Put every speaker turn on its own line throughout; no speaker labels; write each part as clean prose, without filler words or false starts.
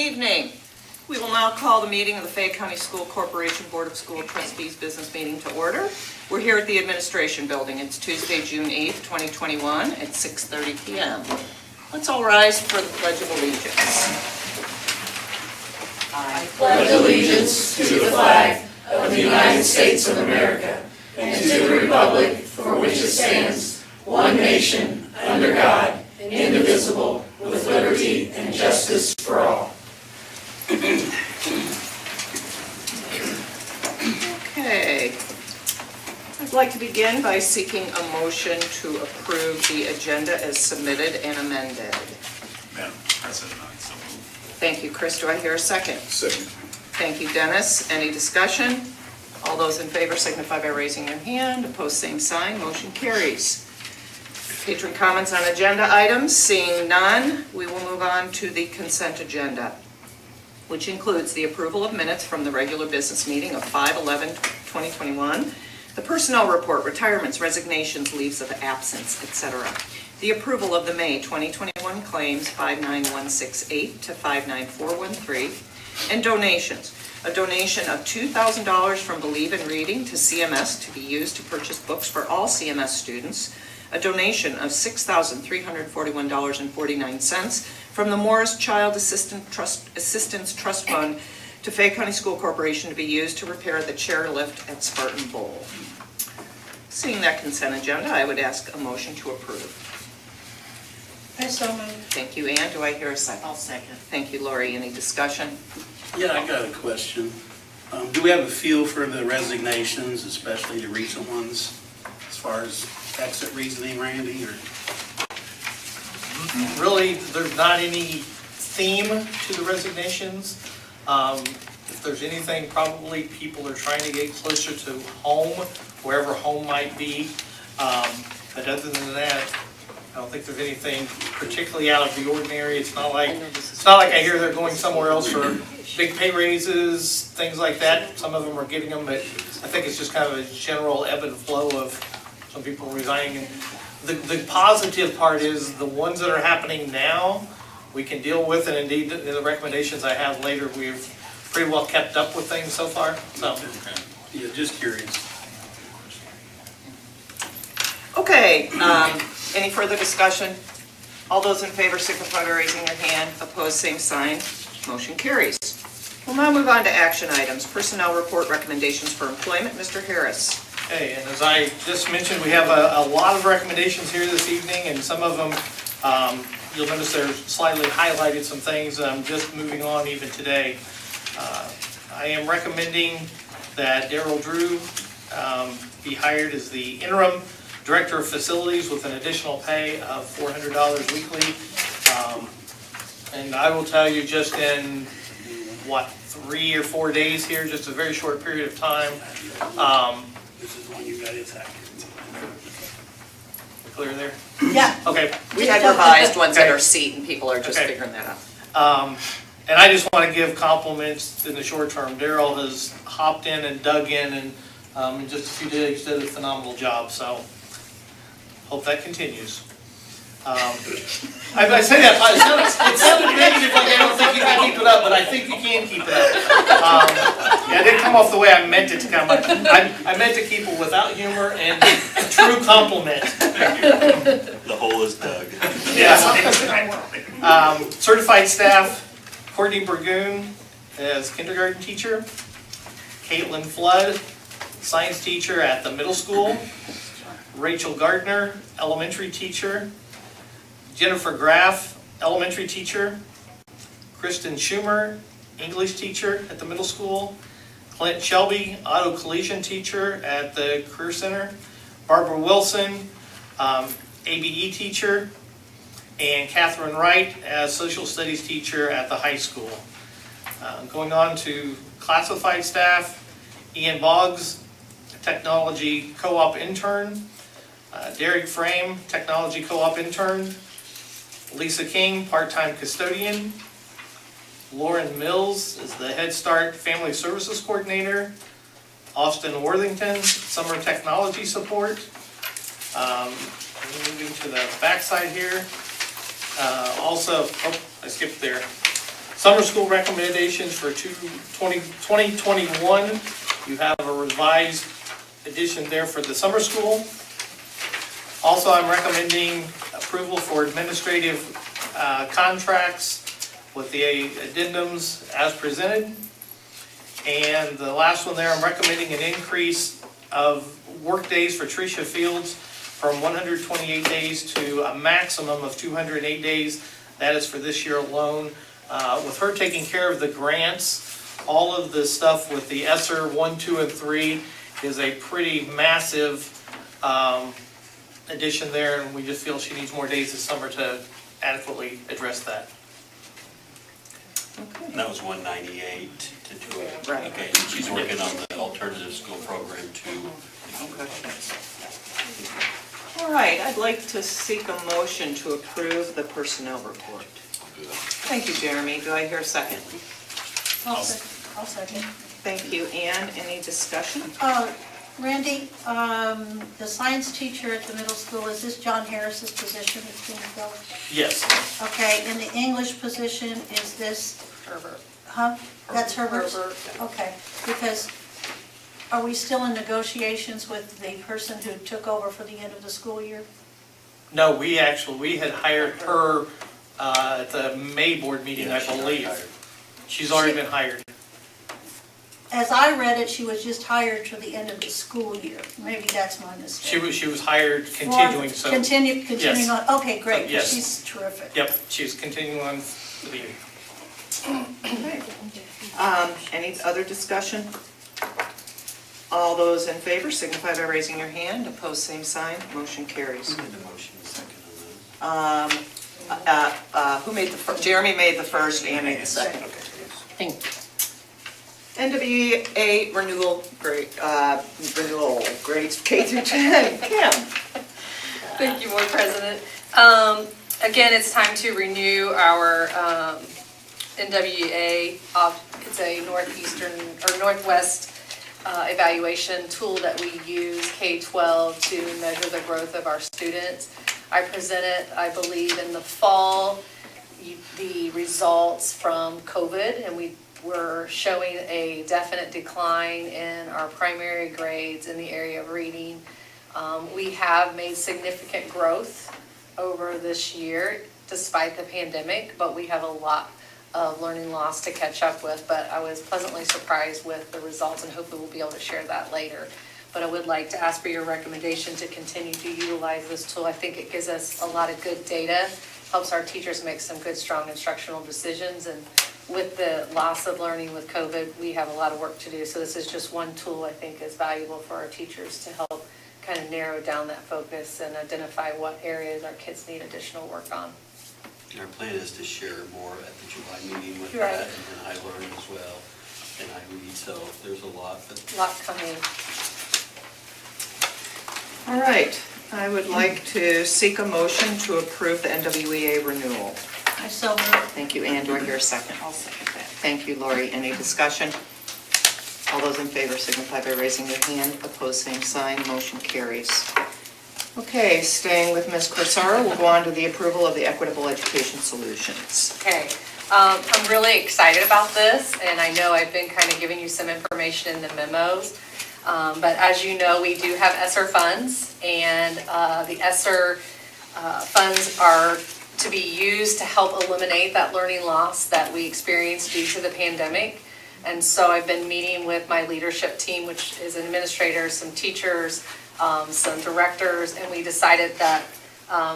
evening. We will now call the meeting of the Fayette County School Corporation Board of School Trustees business meeting to order. We're here at the Administration Building. It's Tuesday, June 8th, 2021 at 6:30 p.m. Let's all rise for the Pledge of Allegiance.
I pledge allegiance to the flag of the United States of America and to the republic for which it stands, one nation, under God, indivisible, with liberty and justice for all.
Okay. I'd like to begin by seeking a motion to approve the agenda as submitted and amended.
Madam President, I so move.
Thank you, Chris. Do I hear a second?
Second.
Thank you, Dennis. Any discussion? All those in favor signify by raising your hand. Opposed, same sign. Motion carries. Patron comments on agenda items. Seeing none, we will move on to the consent agenda, which includes the approval of minutes from the regular business meeting of 5/11/2021, the personnel report, retirements, resignations, leaves of absence, etc. The approval of the May 2021 claims 59168 to 59413, and donations. A donation of $2,000 from Believe in Reading to CMS to be used to purchase books for all CMS students. A donation of $6,341.49 from the Morris Child Assistance Trust Fund to Fayette County School Corporation to be used to repair the chairlift at Spartan Bowl. Seeing that consent agenda, I would ask a motion to approve.
I so move.
Thank you, Ann. Do I hear a second?
I'll second.
Thank you, Lori. Any discussion?
Yeah, I got a question. Do we have a feel for the resignations, especially the recent ones, as far as exit reasoning, Randy, or?
Really, there's not any theme to the resignations. If there's anything, probably people are trying to get closer to home, wherever home might be. But other than that, I don't think there's anything particularly out of the ordinary. It's not like I hear they're going somewhere else for big pay raises, things like that. Some of them are getting them, but I think it's just kind of a general ebb and flow of some people resigning. And the positive part is the ones that are happening now, we can deal with, and indeed the recommendations I have later, we've pretty well kept up with things so far. So,
Yeah, just curious.
Okay, any further discussion? All those in favor signify by raising their hand. Opposed, same sign. Motion carries. We'll now move on to action items. Personnel report recommendations for employment. Mr. Harris.
okay, and as I just mentioned, we have a lot of recommendations here this evening, and some of them, you'll notice they're slightly highlighted some things. I'm just moving on even today. I am recommending that Daryl Drew be hired as the interim Director of Facilities with an additional pay of $400 weekly. And I will tell you, just in, 3 or 4 days here, just a very short period of time.
This is one you got attacked.
We're clear there?
Yeah.
Okay.
We had revised ones at
Okay.
our seat, and people are just
Okay.
figuring that out.
And I just want to give compliments in the short term. Daryl has hopped in and dug in, and in just a few days did a phenomenal job, so hope that continues. I say that, it sounded negative, like I don't think you can keep it up, but I think you can keep it up. Yeah, it didn't come off the way I meant it to come. I meant to keep it without humor and a true compliment.
The hole is dug.
Yeah. Certified staff, Courtney Burgoon as kindergarten teacher, Caitlin Flood, science teacher at the middle school, Rachel Gardner, elementary teacher, Jennifer Graff, elementary teacher, Kristen Schumer, English teacher at the middle school, Clint Shelby, auto collision teacher at the Career Center, Barbara Wilson, ABE teacher, and Catherine Wright as social studies teacher at the high school. Going on to classified staff, Ian Boggs, technology co-op intern, Derek Frame, technology co-op intern, Lisa King, part-time custodian, Lauren Mills is the Head Start Family Services Coordinator, Austin Worthington, summer technology support. Moving to the backside here. Also, I skipped there. Summer school recommendations for 2021. You have a revised edition there for the summer school. Also, I'm recommending approval for administrative contracts with the addendums as presented. And the last one there, I'm recommending an increase of work days for Tricia Fields from 128 days to a maximum of 208 days. That is for this year alone. With her taking care of the grants, all of the stuff with the ESSER 1, 2, and 3 is a pretty massive addition there, and we just feel she needs more days this summer to adequately address that.
Okay.
And that was 198 to 208.
Right.
Okay, and she's working on the alternative school program too.
All right, I'd like to seek a motion to approve the personnel report. Thank you, Jeremy. Do I hear a second?
I'll second.
Thank you, Ann. Any discussion?
Randy, the science teacher at the middle school, is this John Harris's position that's being filled?
Yes.
Okay, and the English position, is this,
Herbert.
huh? That's Herbert's?
Herbert.
Okay, because are we still in negotiations with the person who took over for the end of the school year?
No, we had hired her at the May board meeting, I believe. She's already been hired.
As I read it, she was just hired to the end of the school year. Maybe that's my mistake.
She was hired continuing, so.
Continuing
Yes.
on, okay, great,
Yes.
she's terrific.
Yep, she's continuing on the meeting.
Any other discussion? All those in favor signify by raising your hand. Opposed, same sign. Motion carries.
Who made the motion, second on
Who made the first? Jeremy made the first, Ann made the
that?
second.
Okay.
Thank you. NWEA renewal grades K through 10. Kim.
Thank you, Board President. Again, it's time to renew our NWEA. It's a Northwest evaluation tool that we use K-12 to measure the growth of our students. I presented, I believe, in the fall, the results from COVID, and we were showing a definite decline in our primary grades in the area of reading. We have made significant growth over this year despite the pandemic, but we have a lot of learning loss to catch up with. But I was pleasantly surprised with the results, and hopefully we'll be able to share that later. But I would like to ask for your recommendation to continue to utilize this tool. I think it gives us a lot of good data, helps our teachers make some good, strong instructional decisions. And with the loss of learning with COVID, we have a lot of work to do. So this is just one tool I think is valuable for our teachers to help kind of narrow down that focus and identify what areas our kids need additional work on.
And our plan is to share more at the July meeting with
Right.
that, and then I learn as well, and I read, so there's a lot. But
Lot coming.
All right, I would like to seek a motion to approve the NWEA renewal.
I so moved.
Thank you, Ann. Do I hear a second? I'll second that. Thank you, Lori. Any discussion? All those in favor signify by raising your hand. Opposed, same sign. Motion carries. Okay, staying with Ms. Corsaro, we'll go on to the approval of the Equitable Education Solutions.
Okay, I'm really excited about this, and I know I've been kind of giving you some information in the memos. But as you know, we do have ESSER funds, and the ESSER funds are to be used to help eliminate that learning loss that we experienced due to the pandemic. And so I've been meeting with my leadership team, which is administrators, some teachers, some directors, and we decided that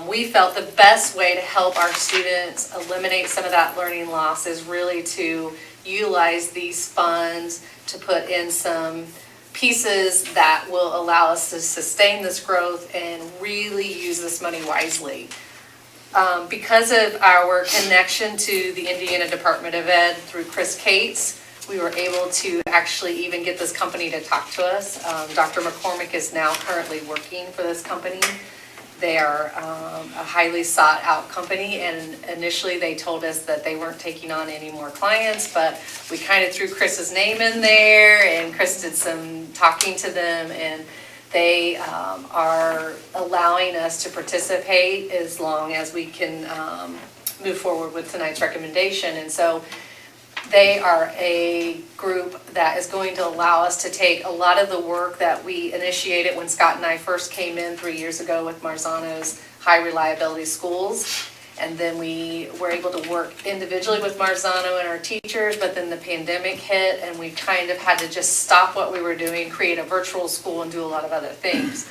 we felt the best way to help our students eliminate some of that learning loss is really to utilize these funds to put in some pieces that will allow us to sustain this growth and really use this money wisely. Because of our connection to the Indiana Department of Ed through Chris Cates, we were able to actually even get this company to talk to us. Dr. McCormick is now currently working for this company. They are a highly sought out company, and initially they told us that they weren't taking on any more clients, but we kind of threw Chris's name in there, and Chris did some talking to them, and they are allowing us to participate as long as we can move forward with tonight's recommendation. And so They are a group that is going to allow us to take a lot of the work that we initiated when Scott and I first came in 3 years ago with Marzano's high reliability schools. And then we were able to work individually with Marzano and our teachers, but then the pandemic hit and we kind of had to just stop what we were doing, create a virtual school and do a lot of other things.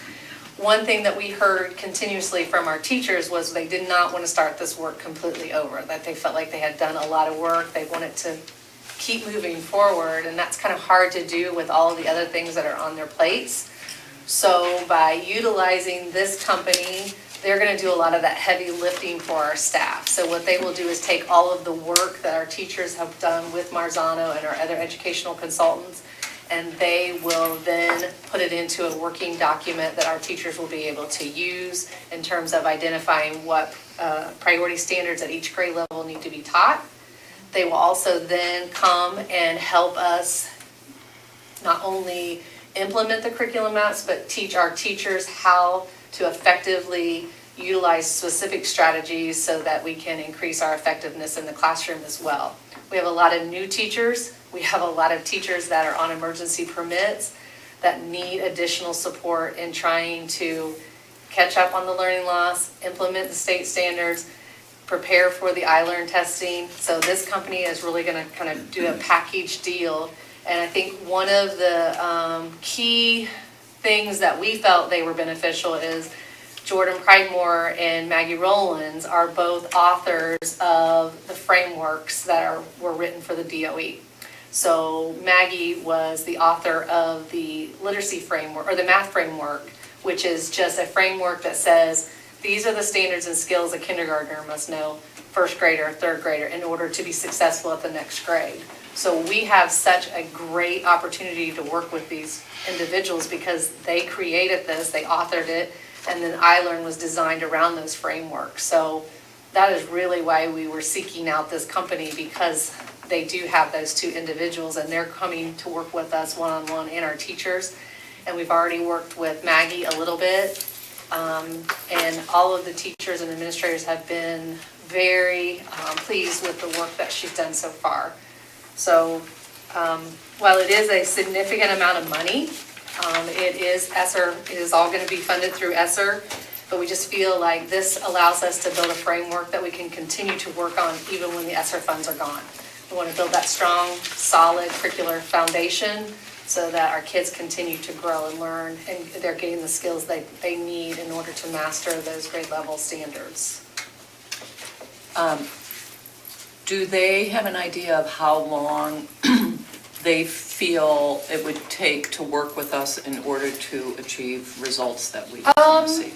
One thing that we heard continuously from our teachers was they did not want to start this work completely over, that they felt like they had done a lot of work, they wanted to keep moving forward, and that's kind of hard to do with all of the other things that are on their plates. So by utilizing this company, they're going to do a lot of that heavy lifting for our staff. So what they will do is take all of the work that our teachers have done with Marzano and our other educational consultants, and they will then put it into a working document that our teachers will be able to use in terms of identifying what priority standards at each grade level need to be taught. They will also then come and help us not only implement the curriculum maps, but teach our teachers how to effectively utilize specific strategies so that we can increase our effectiveness in the classroom as well. We have a lot of new teachers. We have a lot of teachers that are on emergency permits that need additional support in trying to catch up on the learning loss, implement the state standards, prepare for the iLearn testing. So this company is really going to kind of do a package deal. And I think one of the key things that we felt they were beneficial is Jordan Pridemore and Maggie Rowlands are both authors of the frameworks that were written for the DOE. So Maggie was the author of the literacy framework, or the math framework, which is just a framework that says these are the standards and skills a kindergartner must know, first grader, third grader, in order to be successful at the next grade. So we have such a great opportunity to work with these individuals because they created this, they authored it, and then iLearn was designed around those frameworks. So that is really why we were seeking out this company, because they do have those two individuals and they're coming to work with us one-on-one and our teachers. And we've already worked with Maggie a little bit. And all of the teachers and administrators have been very pleased with the work that she's done so far. So while it is a significant amount of money, it is ESSER, it is all going to be funded through ESSER, but we just feel like this allows us to build a framework that we can continue to work on even when the ESSER funds are gone. We want to build that strong, solid curricular foundation so that our kids continue to grow and learn, and they're getting the skills they need in order to master those grade level standards.
Do they have an idea of how long they feel it would take to work with us in order to achieve results that we see?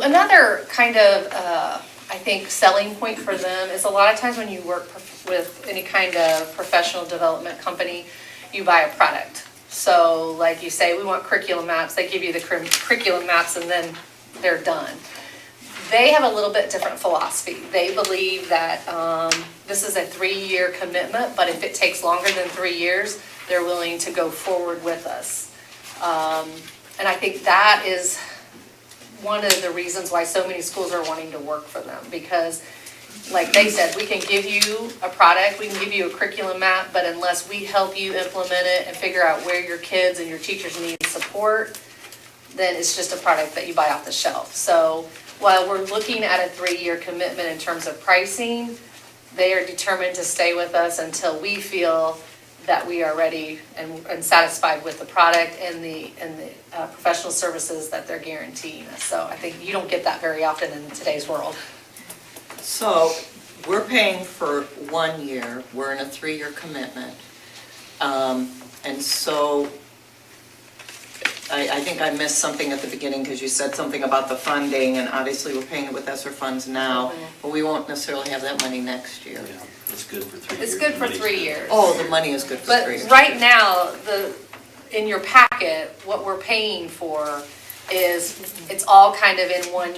Another kind of, I think, selling point for them is a lot of times when you work with any kind of professional development company, you buy a product. So like you say, we want curriculum maps, they give you the curriculum maps and then they're done. They have a little bit different philosophy. They believe that this is a 3-year commitment, but if it takes longer than 3 years, they're willing to go forward with us. And I think that is one of the reasons why so many schools are wanting to work for them, because like they said, we can give you a product, we can give you a curriculum map, but unless we help you implement it and figure out where your kids and your teachers need support, then it's just a product that you buy off the shelf. So while we're looking at a 3-year commitment in terms of pricing, they are determined to stay with us until we feel that we are ready and satisfied with the product and the professional services that they're guaranteeing us. So I think you don't get that very often in today's world.
So we're paying for 1 year, we're in a 3-year commitment. And so I think I missed something at the beginning because you said something about the funding, and obviously we're paying it with ESSER funds now, but we won't necessarily have that money next year.
Yeah, it's good for 3 years.
It's good for
Money's
3
good.
years.
Oh, the money is good for 3 years.
But right now, in your packet, what we're paying for is, it's all kind of in one.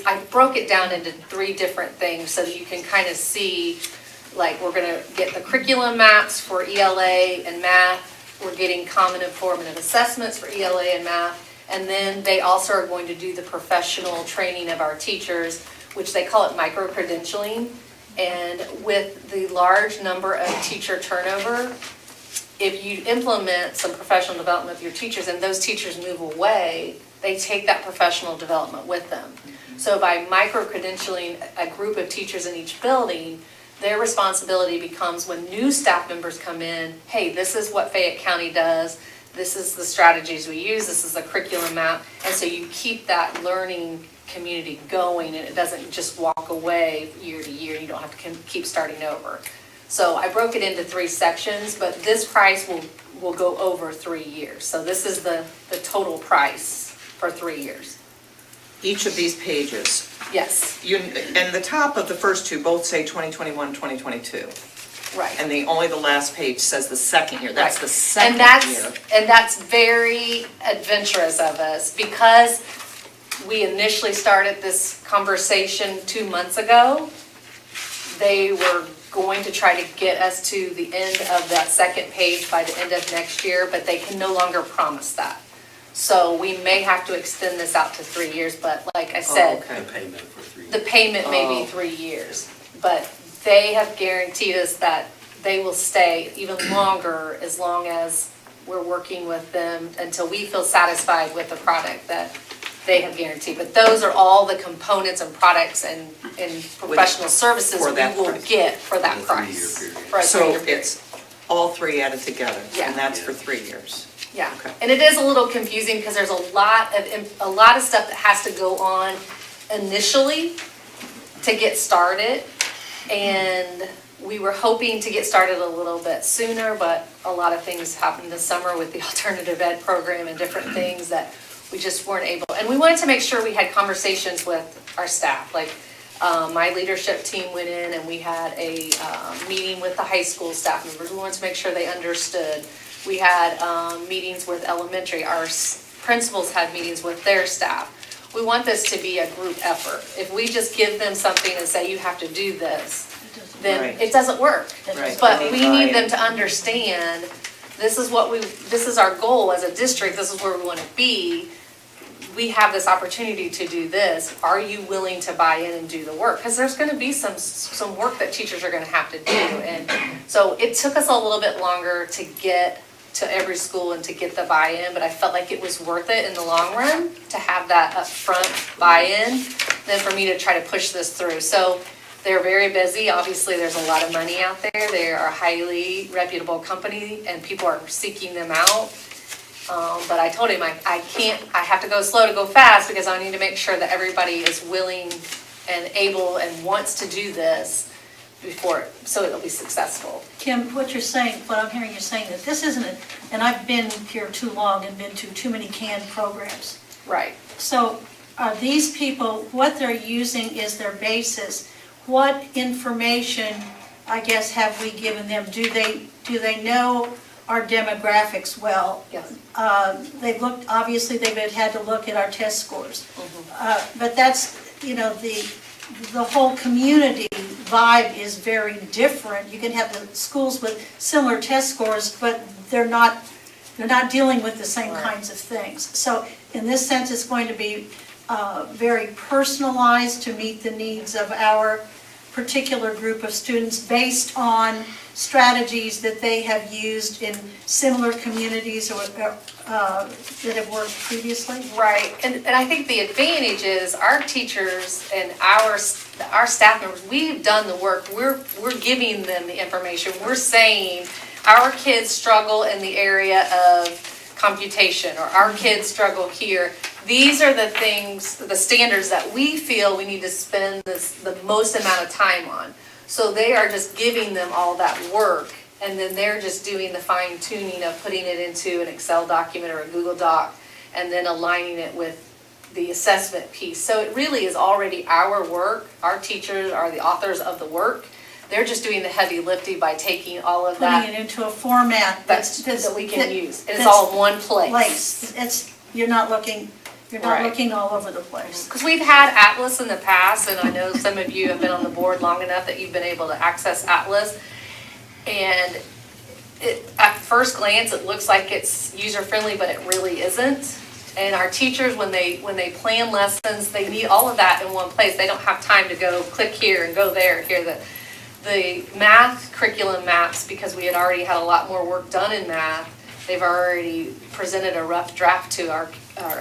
I broke it down into 3 different things so that you can kind of see, like, we're gonna get the curriculum maps for ELA and math, we're getting common and formative assessments for ELA and math, and then they also are going to do the professional training of our teachers, which they call it micro-credentialing. And with the large number of teacher turnover, if you implement some professional development with your teachers and those teachers move away, they take that professional development with them. So by micro-credentialing a group of teachers in each building, their responsibility becomes when new staff members come in, hey, this is what Fayette County does, this is the strategies we use, this is the curriculum map, and so you keep that learning community going and it doesn't just walk away year to year, you don't have to keep starting over. So I broke it into 3 sections, but this price will go over 3 years. So this is the total price for 3 years.
Each of these pages,
Yes,
and the top of the first 2 both say 2021, 2022.
right.
And the last page says the second year, that's
Right.
the second year.
And that's very adventurous of us because we initially started this conversation 2 months ago. They were going to try to get us to the end of that second page by the end of next year, but they can no longer promise that. So we may have to extend this out to 3 years, but like I said,
okay.
The payment for 3 years.
the payment may be 3 years. But they have guaranteed us that they will stay even longer as long as we're working with them until we feel satisfied with the product that they have guaranteed. But those are all the components and products and professional services
for
we
that
will
price.
get for that
For a 3-year
price.
period.
For a
So
3-year period.
it's all 3 added together,
Yeah.
and that's for 3 years.
Yeah,
Okay.
and it is a little confusing because there's a lot of stuff that has to go on initially to get started. And we were hoping to get started a little bit sooner, but a lot of things happened this summer with the alternative ed program and different things that we just weren't able. And we wanted to make sure we had conversations with our staff, like my leadership team went in and we had a meeting with the high school staff members. We wanted to make sure they understood. We had meetings with elementary, our principals had meetings with their staff. We want this to be a group effort. If we just give them something and say, you have to do this, then
Right.
it doesn't work.
Right.
But
They
we
buy
need
it.
them to understand, this is our goal as a district, this is where we want to be. We have this opportunity to do this. Are you willing to buy in and do the work? Because there's going to be some work that teachers are going to have to do. And so it took us a little bit longer to get to every school and to get the buy-in, but I felt like it was worth it in the long run to have that upfront buy-in than for me to try to push this through. So they're very busy. Obviously, there's a lot of money out there. They are a highly reputable company and people are seeking them out. But I told him I have to go slow to go fast because I need to make sure that everybody is willing and able and wants to do this before, so it'll be successful.
Kim, what I'm hearing you saying that this isn't, and I've been here too long and been to too many canned programs.
Right.
So are these people, what they're using is their basis. What information, I guess, have we given them? Do they know our demographics well?
Yes.
They've looked, obviously, they've had to look at our test scores. But that's, the whole community vibe is very different. You can have the schools with similar test scores, but they're not dealing with the same kinds of things. So in this sense, it's going to be very personalized to meet the needs of our particular group of students based on strategies that they have used in similar communities or that have worked previously.
Right, and I think the advantage is our teachers and our staff members, we've done the work, we're giving them the information, we're saying our kids struggle in the area of computation, or our kids struggle here. These are the things, the standards that we feel we need to spend the most amount of time on. So they are just giving them all that work, and then they're just doing the fine tuning of putting it into an Excel document or a Google Doc, and then aligning it with the assessment piece. So it really is already our work. Our teachers are the authors of the work. They're just doing the heavy lifting by taking all of that.
Putting it into a format
that we can use. And it's all in one place.
You're not looking all over the place.
Because we've had Atlas in the past, and I know some of you have been on the board long enough that you've been able to access Atlas. And at first glance, it looks like it's user-friendly, but it really isn't. And our teachers, when they plan lessons, they need all of that in one place. They don't have time to go click here and go there, The math curriculum maps, because we had already had a lot more work done in math, they've already presented a rough draft to our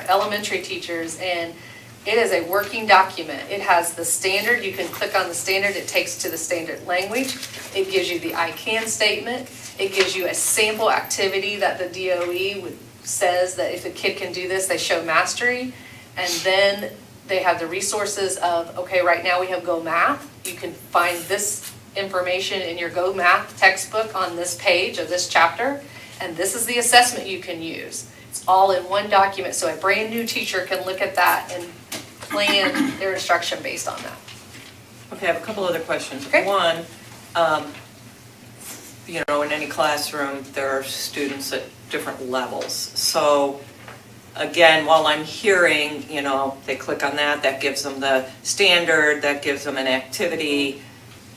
elementary teachers, and it is a working document. It has the standard, you can click on the standard, it takes to the standard language. It gives you the I can statement. It gives you a sample activity that the DOE says that if a kid can do this, they show mastery. And then they have the resources of, okay, right now we have Go Math. You can find this information in your Go Math textbook on this page of this chapter, and this is the assessment you can use. It's all in one document, so a brand new teacher can look at that and plan their instruction based on that.
Okay, I have a couple other questions.
Okay.
One, in any classroom, there are students at different levels. So again, while I'm hearing, they click on that, that gives them the standard, that gives them an activity.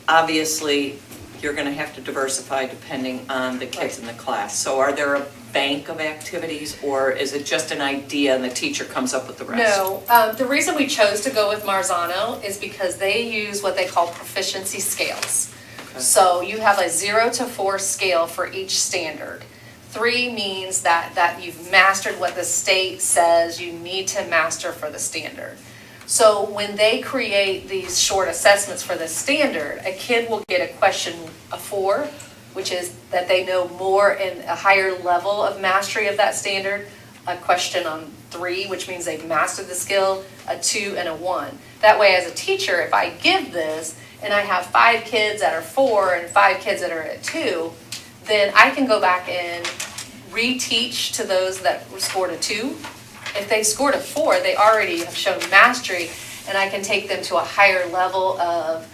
Obviously, you're going to have to diversify depending on the kids in the class. So are there a bank of activities, or is it just an idea and the teacher comes up with the rest?
No, the reason we chose to go with Marzano is because they use what they call proficiency scales.
Okay.
So you have a 0 to 4 scale for each standard. 3 means that you've mastered what the state says you need to master for the standard. So when they create these short assessments for the standard, a kid will get a question, a 4, which is that they know more and a higher level of mastery of that standard, a question on 3, which means they've mastered the skill, a 2, and a 1. That way, as a teacher, if I give this and I have 5 kids that are 4 and 5 kids that are at 2, then I can go back and reteach to those that scored a 2. If they scored a 4, they already have shown mastery, and I can take them to a higher level of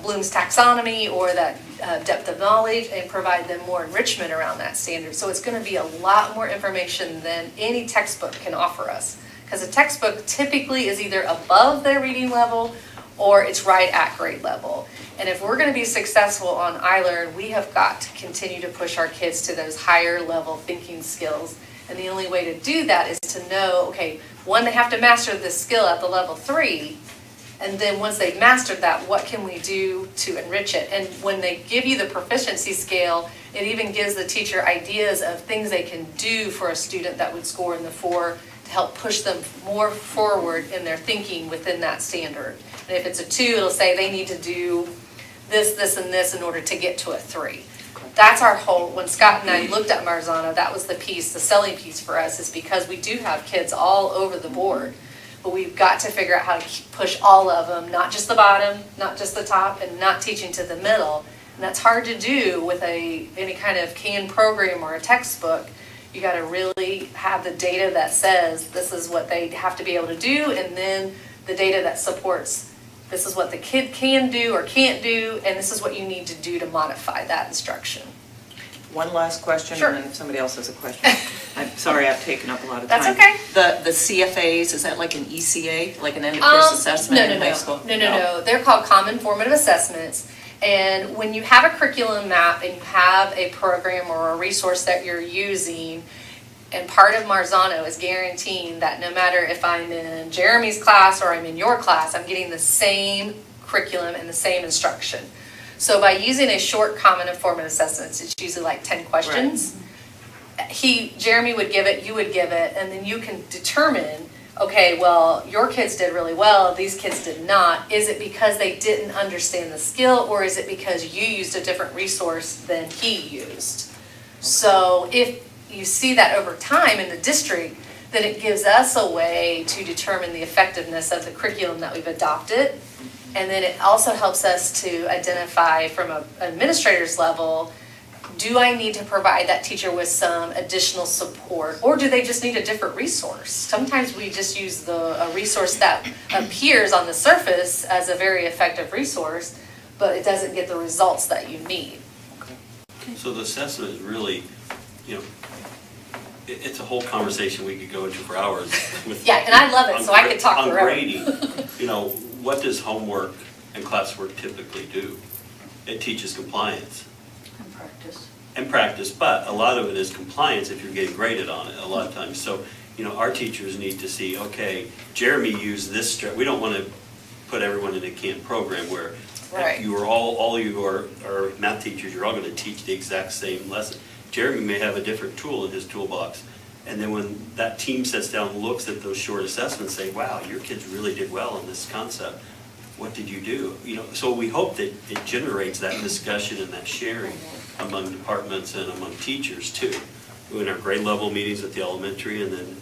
Bloom's taxonomy or that depth of knowledge and provide them more enrichment around that standard. So it's going to be a lot more information than any textbook can offer us. Because a textbook typically is either above their reading level or it's right at grade level. And if we're going to be successful on iLearn, we have got to continue to push our kids to those higher level thinking skills. And the only way to do that is to know, okay, one, they have to master this skill at the level 3. And then once they've mastered that, what can we do to enrich it? And when they give you the proficiency scale, it even gives the teacher ideas of things they can do for a student that would score in the 4 to help push them more forward in their thinking within that standard. And if it's a 2, it'll say they need to do this, this, and this in order to get to a 3. That's our whole, when Scott and I looked at Marzano, that was the piece, the selling piece for us, is because we do have kids all over the board. But we've got to figure out how to push all of them, not just the bottom, not just the top, and not teaching to the middle. And that's hard to do with any kind of canned program or a textbook. You got to really have the data that says this is what they have to be able to do, and then the data that supports this is what the kid can do or can't do, and this is what you need to do to modify that instruction.
One last question,
Sure.
and then if somebody else has a question. I'm sorry, I've taken up a lot of time.
That's okay.
The CFAs, is that like an ECA, like an end of course assessment in high school?
No. They're called common formative assessments. And when you have a curriculum map and you have a program or a resource that you're using, and part of Marzano is guaranteeing that no matter if I'm in Jeremy's class or I'm in your class, I'm getting the same curriculum and the same instruction. So by using a short common and formative assessments, it's usually like 10 questions. Right. Jeremy would give it, you would give it, and then you can determine, okay, well, your kids did really well, these kids did not. Is it because they didn't understand the skill, or is it because you used a different resource than he used? Okay. So if you see that over time in the district, then it gives us a way to determine the effectiveness of the curriculum that we've adopted. And then it also helps us to identify from an administrator's level, do I need to provide that teacher with some additional support, or do they just need a different resource? Sometimes we just use a resource that appears on the surface as a very effective resource, but it doesn't get the results that you need.
So the assessment is really, it's a whole conversation we could go into for hours.
Yeah, and I love it, so I could talk forever.
On grading, what does homework and classwork typically do? It teaches compliance. And practice, but a lot of it is compliance if you're getting graded on it a lot of times. So, our teachers need to see, okay, Jeremy used this, we don't want to put everyone in a camp program where
Right.
You are all you are math teachers, you're all gonna teach the exact same lesson. Jeremy may have a different tool in his toolbox. And then when that team sits down and looks at those short assessments, say, wow, your kids really did well in this concept. What did you do? You know, so we hope that it generates that discussion and that sharing among departments and among teachers too. In our grade level meetings at the elementary and then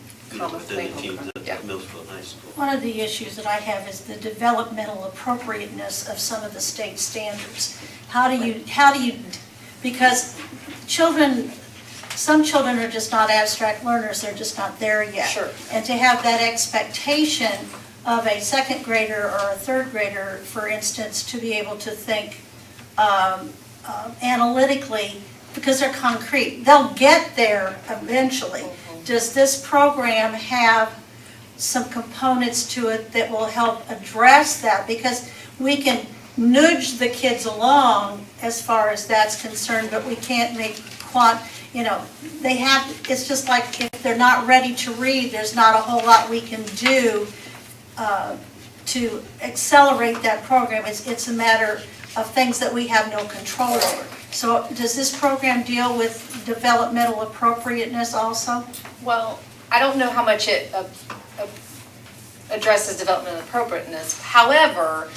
within the teams at middle school and high school.
One of the issues that I have is the developmental appropriateness of some of the state standards. How do you, because some children are just not abstract learners, they're just not there yet.
Sure.
And to have that expectation of a second grader or a third grader, for instance, to be able to think analytically, because they're concrete, they'll get there eventually. Does this program have some components to it that will help address that? Because we can nudge the kids along as far as that's concerned, but we can't make it's just like if they're not ready to read, there's not a whole lot we can do to accelerate that program. It's a matter of things that we have no control over. So does this program deal with developmental appropriateness also?
Well, I don't know how much it addresses developmental appropriateness. However,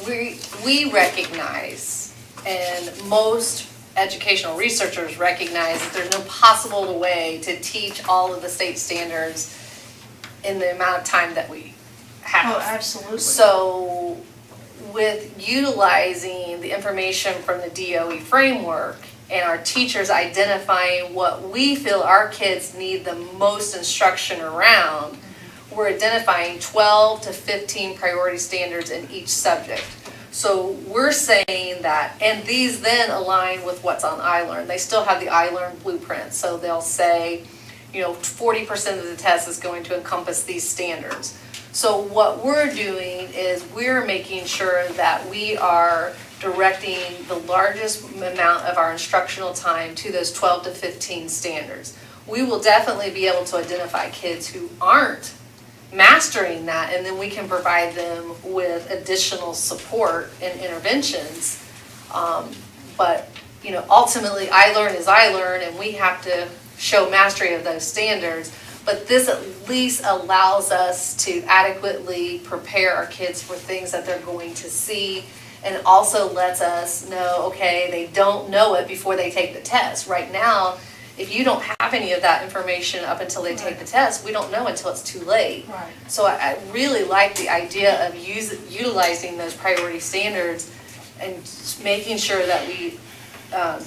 we recognize, and most educational researchers recognize, that there's no possible way to teach all of the state standards in the amount of time that we have.
Oh, absolutely.
So with utilizing the information from the DOE framework and our teachers identifying what we feel our kids need the most instruction around, we're identifying 12 to 15 priority standards in each subject. So we're saying that, and these then align with what's on iLearn. They still have the iLearn blueprint, so they'll say, 40% of the test is going to encompass these standards. So what we're doing is we're making sure that we are directing the largest amount of our instructional time to those 12 to 15 standards. We will definitely be able to identify kids who aren't mastering that, and then we can provide them with additional support and interventions. But ultimately, iLearn is iLearn, and we have to show mastery of those standards. But this at least allows us to adequately prepare our kids for things that they're going to see, and also lets us know, okay, they don't know it before they take the test. Right now, if you don't have any of that information up until they take the test, we don't know until it's too late.
Right.
So I really like the idea of utilizing those priority standards and making sure that we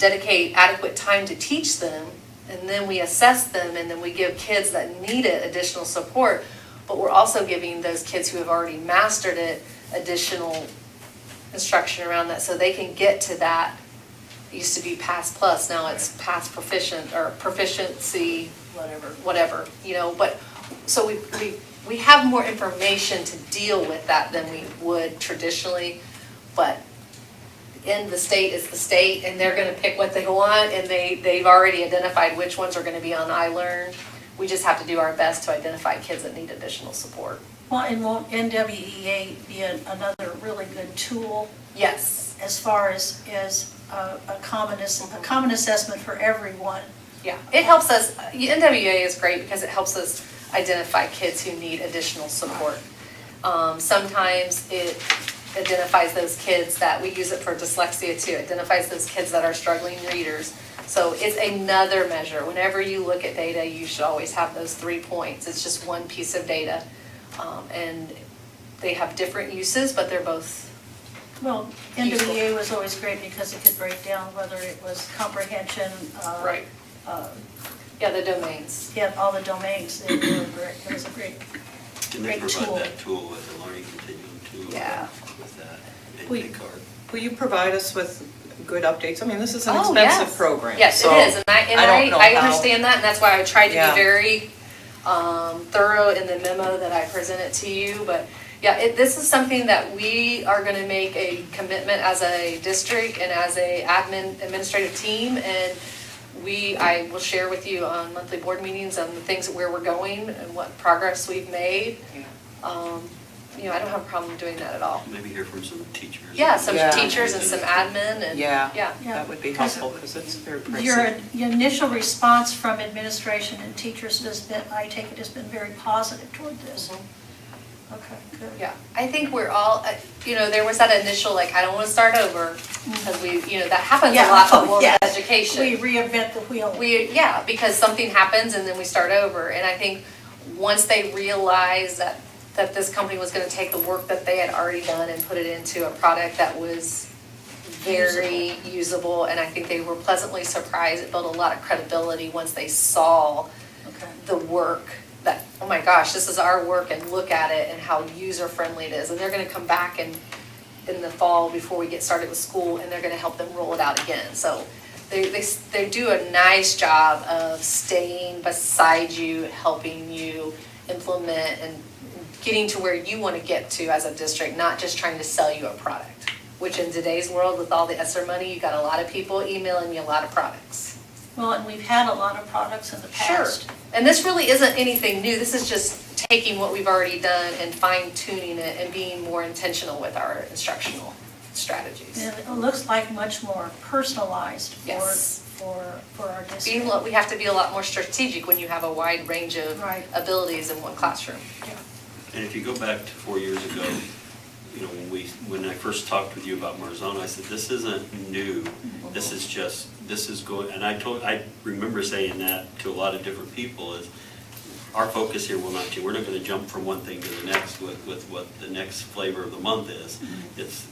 dedicate adequate time to teach them, and then we assess them, and then we give kids that need it additional support. But we're also giving those kids who have already mastered it additional instruction around that, so they can get to that. It used to be Pass Plus, now it's Pass Proficient or Proficiency, whatever. But so we have more information to deal with that than we would traditionally. But in the state is the state, and they're going to pick what they want, and they've already identified which ones are going to be on iLearn. We just have to do our best to identify kids that need additional support.
Well, and won't NWEA be another really good tool?
Yes.
As far as a common assessment for everyone?
Yeah, it helps us. NWEA is great because it helps us identify kids who need additional support. Sometimes it identifies those kids that, we use it for dyslexia too, identifies those kids that are struggling readers. So it's another measure. Whenever you look at data, you should always have those 3 points. It's just one piece of data. And they have different uses, but they're both.
Well, NWEA was always great because it could break down whether it was comprehension.
Right. Yeah, the domains.
Yeah, all the domains. They were great. It was a great
And they
tool.
provide that tool with the learning continuum too.
Yeah.
With that
We-
big card.
Will you provide us with good updates? I mean, this is an
Oh,
expensive
yes.
program.
Yes,
so
it is, and
I don't know
I
how-
understand that, and that's why I tried to
Yeah.
be very thorough in the memo that I presented to you. But yeah, this is something that we are going to make a commitment as a district and as a administrative team, and I will share with you on monthly board meetings on the things where we're going and what progress we've made. I don't have a problem doing that at all.
Maybe hear from some teachers.
Yeah, some
Yeah.
teachers and some admin and,
Yeah.
yeah.
That would be helpful because it's very
Your
pricey.
initial response from administration and teachers has been, I take it, has been very positive toward this. Okay, good.
Yeah, I think we're all, there was that initial, like, I don't want to start over, because we, that happens a
Yeah,
lot
oh,
in world
yes.
education.
We reinvent the wheel.
Yeah, because something happens and then we start over. And I think once they realized that this company was gonna take the work that they had already done and put it into a product that was very usable, and I think they were pleasantly surprised. It built a lot of credibility once they saw
Okay.
the work that, oh my gosh, this is our work, and look at it and how user-friendly it is. And they're gonna come back in the fall before we get started with school, and they're gonna help them roll it out again. So they do a nice job of staying beside you, helping you implement and getting to where you want to get to as a district, not just trying to sell you a product. Which in today's world, with all the ESSER money, you got a lot of people emailing you a lot of products.
Well, and we've had a lot of products in the past.
And this really isn't anything new. This is just taking what we've already done and fine tuning it and being more intentional with our instructional strategies.
And it looks like much more personalized
Yes.
for our district.
We have to be a lot more strategic when you have a wide range of
Right.
abilities in one classroom.
And if you go back to 4 years ago, when I first talked with you about Marzano, I said, this isn't new. This is going, and I remember saying that to a lot of different people, is our focus here will not change. We're not gonna jump from one thing to the next with what the next flavor of the month is. It's,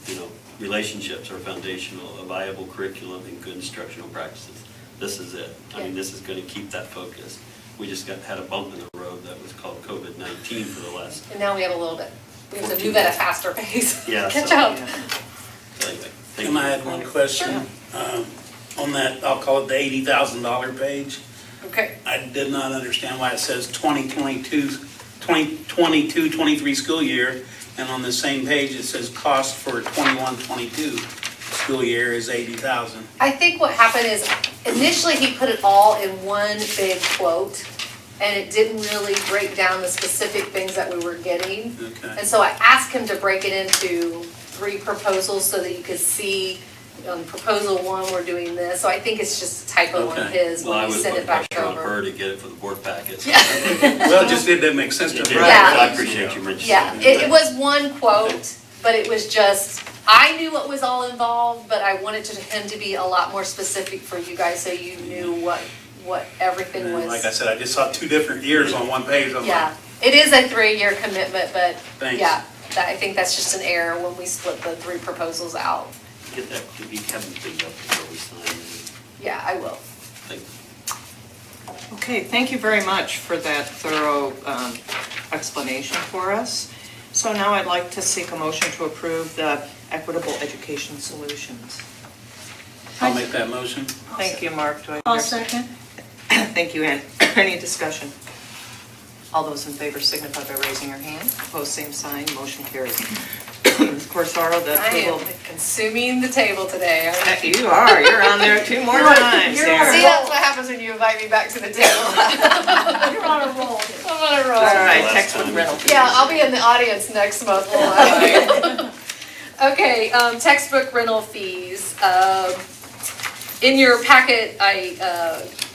relationships are foundational, a viable curriculum and good instructional practices. This is it. I mean, this is gonna keep that focus. We just had a bump in the road that was called COVID-19 for the last.
And now we have a little bit. We have to move at a faster pace.
Yeah,
Catch
so-
up.
So anyway, thank
Can
you.
I add one question? On that, I'll call it the $80,000 page,
Okay.
I did not understand why it says 2022-23 school year, and on the same page it says cost for 21-22 school year is $80,000.
I think what happened is initially he put it all in one big quote, and it didn't really break down the specific things that we were getting.
Okay.
And so I asked him to break it into 3 proposals so that you could see, on proposal 1, we're doing this. So I think it's just a typo on
Okay.
his
Well, I
when we
would
send
put
it back
pressure on
over.
her to get it for the board packets.
Well, it didn't make sense to
It
me.
did.
Yeah.
I appreciate you mentioning
Yeah,
that.
it was one quote, but it was just, I knew what was all involved, but I wanted him to be a lot more specific for you guys so you knew what everything
And
was.
like I said, I just saw 2 different years on one page. I'm
Yeah,
like,
it is a 3-year commitment, but
Thanks.
yeah, I think that's just an error when we split the 3 proposals out.
Get that, we haven't cleaned up before we sign it.
Yeah, I will.
Thank you.
Okay, thank you very much for that thorough explanation for us. So now I'd like to seek a motion to approve the Equitable Education Solutions.
I'll make that motion.
Thank you, Mark. Do I
I'll
hear-
second.
Thank you, Ann. Any discussion? All those in favor signify by raising your hand. Opposed, same sign. Motion carries. Ms. Corsaro, the
I am
approval.
consuming the table today.
You are, you're on there 2 more times
You're
there.
See, that's what happens when you invite me back to the table.
You're on a roll.
I'm on a roll.
All right,
Last
textbook
time.
rental.
Yeah, I'll be in the audience next month. won't I? Okay, textbook rental fees. In your packet, I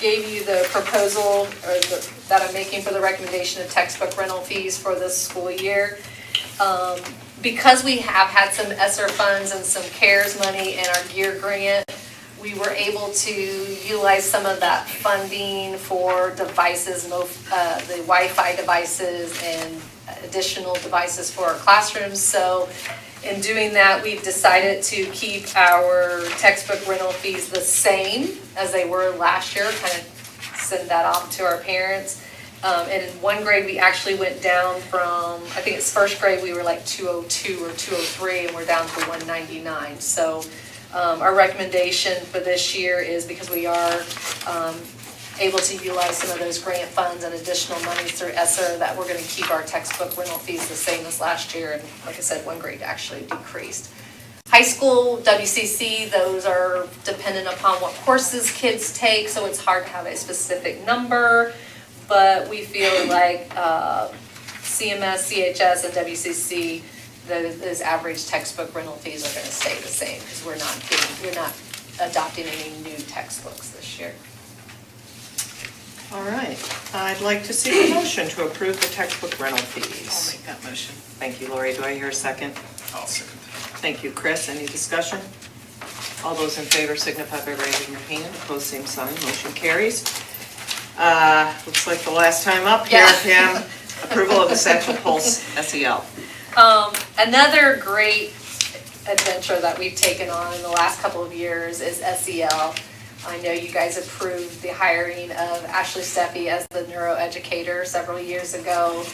gave you the proposal that I'm making for the recommendation of textbook rental fees for this school year. Because we have had some ESSER funds and some CARES money and our GEAR grant, we were able to utilize some of that funding for devices, the Wi-Fi devices and additional devices for our classrooms. So in doing that, we've decided to keep our textbook rental fees the same as they were last year, kind of send that off to our parents. And in 1 grade, we actually went down from, I think it's 1st grade, we were like 202 or 203, and we're down to 199. So our recommendation for this year is, because we are able to utilize some of those grant funds and additional monies through ESSER, that we're gonna keep our textbook rental fees the same as last year. And like I said, 1 grade actually decreased. High school, WCC, those are dependent upon what courses kids take, so it's hard to have a specific number. But we feel like CMS, CHS, and WCC, those average textbook rental fees are gonna stay the same, because we're not adopting any new textbooks this year.
All right, I'd like to see a motion to approve the textbook rental
I'll
fees.
make that motion.
Thank you, Lori. Do I hear a second?
I'll second
Thank you, Chris. Any discussion? All those in favor signify by raising your hand. Opposed, same sign. Motion carries. Looks like the last time up here,
Yeah.
Pam. Approval of the Satchel Pulse SEL.
Another great adventure that we've taken on in the last couple of years is SEL. I know you guys approved the hiring of Ashley Steffi as the neuroeducator several years ago.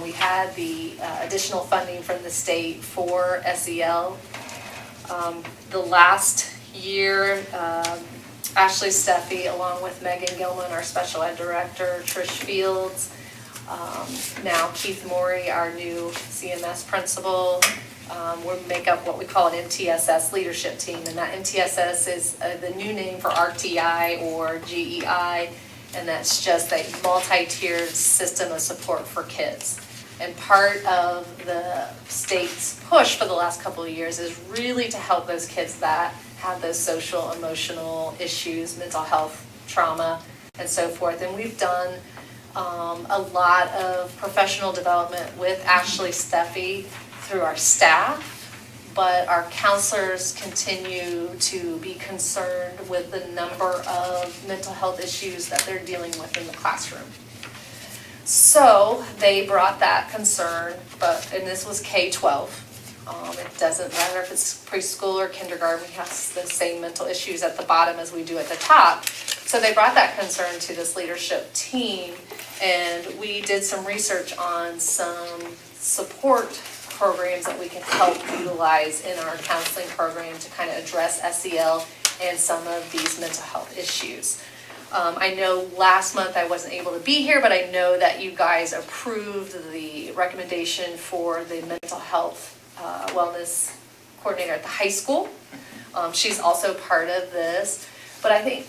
We had the additional funding from the state for SEL. The last year, Ashley Steffi, along with Megan Gilman, our special ed director, Trish Fields, now Keith Morey, our new CMS principal, we make up what we call an MTSS leadership team, and that MTSS is the new name for RTI or GEI, and that's just a multi-tiered system of support for kids. And part of the state's push for the last couple of years is really to help those kids that have those social, emotional issues, mental health, trauma, and so forth. And we've done a lot of professional development with Ashley Steffi through our staff, but our counselors continue to be concerned with the number of mental health issues that they're dealing with in the classroom. So they brought that concern, and this was K-12. It doesn't matter if it's preschool or kindergarten, we have the same mental issues at the bottom as we do at the top. So they brought that concern to this leadership team, and we did some research on some support programs that we can help utilize in our counseling program to kind of address SEL and some of these mental health issues. I know last month I wasn't able to be here, but I know that you guys approved the recommendation for the mental health wellness coordinator at the high school. She's also part of this, but I think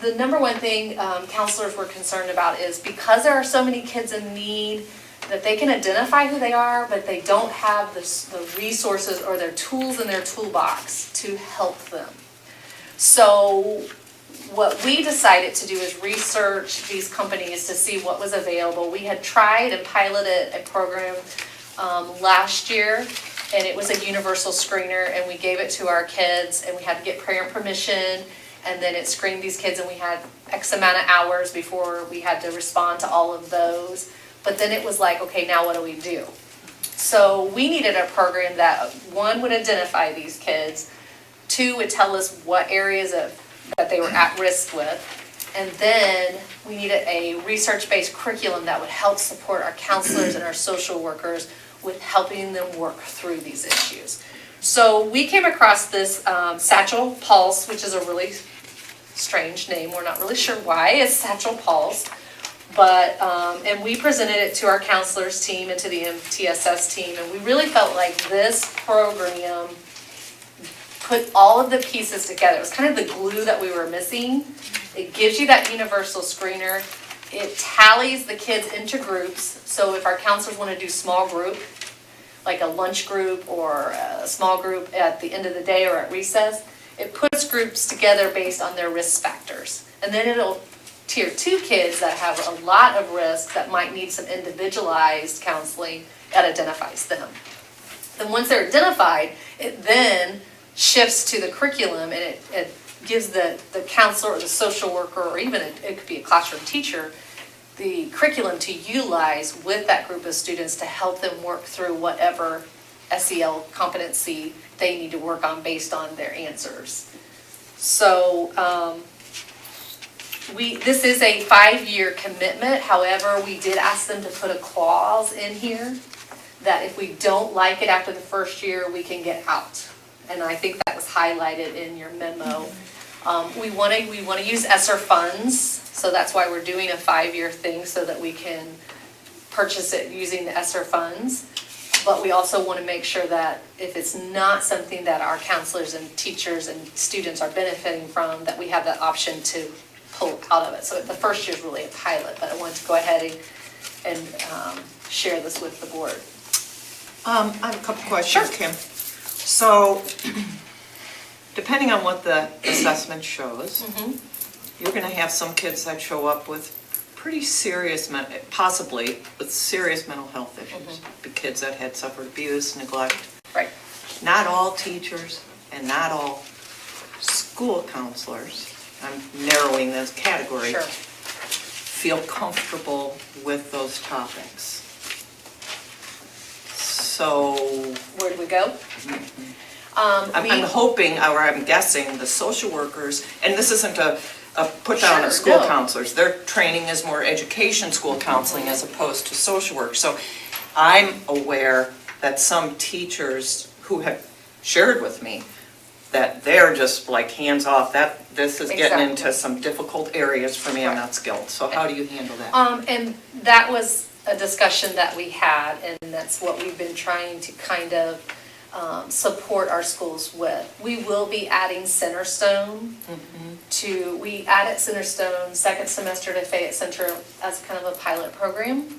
the number one thing counselors were concerned about is because there are so many kids in need, that they can identify who they are, but they don't have the resources or their tools in their toolbox to help them. So what we decided to do is research these companies to see what was available. We had tried and piloted a program last year, and it was a universal screener, and we gave it to our kids, and we had to get parent permission, and then it screened these kids, and we had X amount of hours before we had to respond to all of those. But then it was like, okay, now what do we do? So we needed a program that, one, would identify these kids, two, would tell us what areas that they were at risk with, and then we needed a research-based curriculum that would help support our counselors and our social workers with helping them work through these issues. So we came across this Satchel Pulse, which is a really strange name. We're not really sure why it's Satchel Pulse. But, and we presented it to our counselors team and to the MTSS team, and we really felt like this program put all of the pieces together. It was kind of the glue that we were missing. It gives you that universal screener. It tallies the kids into groups, so if our counselors want to do small group, like a lunch group or a small group at the end of the day or at recess, it puts groups together based on their risk factors. And then it'll tier 2 kids that have a lot of risk that might need some individualized counseling, it identifies them. Then once they're identified, it then shifts to the curriculum, and it gives the counselor or the social worker, or even it could be a classroom teacher, the curriculum to utilize with that group of students to help them work through whatever SEL competency they need to work on based on their answers. So this is a 5-year commitment. However, we did ask them to put a clause in here that if we don't like it after the first year, we can get out. And I think that was highlighted in your memo. We want to use ESSER funds, so that's why we're doing a 5-year thing so that we can purchase it using the ESSER funds. But we also want to make sure that if it's not something that our counselors and teachers and students are benefiting from, that we have that option to pull out of it. So the first year is really a pilot, but I wanted to go ahead and share this with the board.
I have a couple questions, Kim. So, depending on what the assessment shows, you're gonna have some kids that show up with pretty serious, possibly with serious mental health issues. The kids that had suffered abuse, neglect.
Right.
Not all teachers and not all school counselors, I'm narrowing this category,
Sure.
feel comfortable with those topics. So,
Where do we go?
I'm hoping, or I'm guessing, the social workers, and this isn't a put down
Sure,
of school
no.
counselors, their training is more education school counseling as opposed to social work. So I'm aware that some teachers who have shared with me that they're just like hands off, that this is getting into
Exactly.
some difficult areas for me, I'm not skilled. So how do you handle that?
And that was a discussion that we had, and that's what we've been trying to kind of support our schools with. We will be adding Centerstone we added Centerstone second semester to Fayette Central as kind of a pilot program.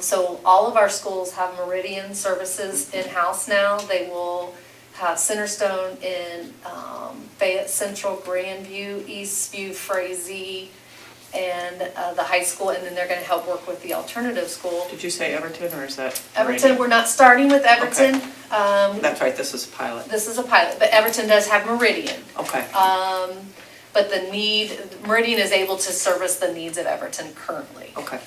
So all of our schools have Meridian services in-house now. They will have Centerstone in Fayette Central, Grandview, Eastview, Frazee, and the high school, and then they're gonna help work with the alternative school.
Did you say Everton or is that?
Everton, we're not starting with Everton.
That's right, this is a pilot.
This is a pilot, but Everton does have Meridian.
Okay,
But Meridian is able to service the needs of Everton currently.
okay.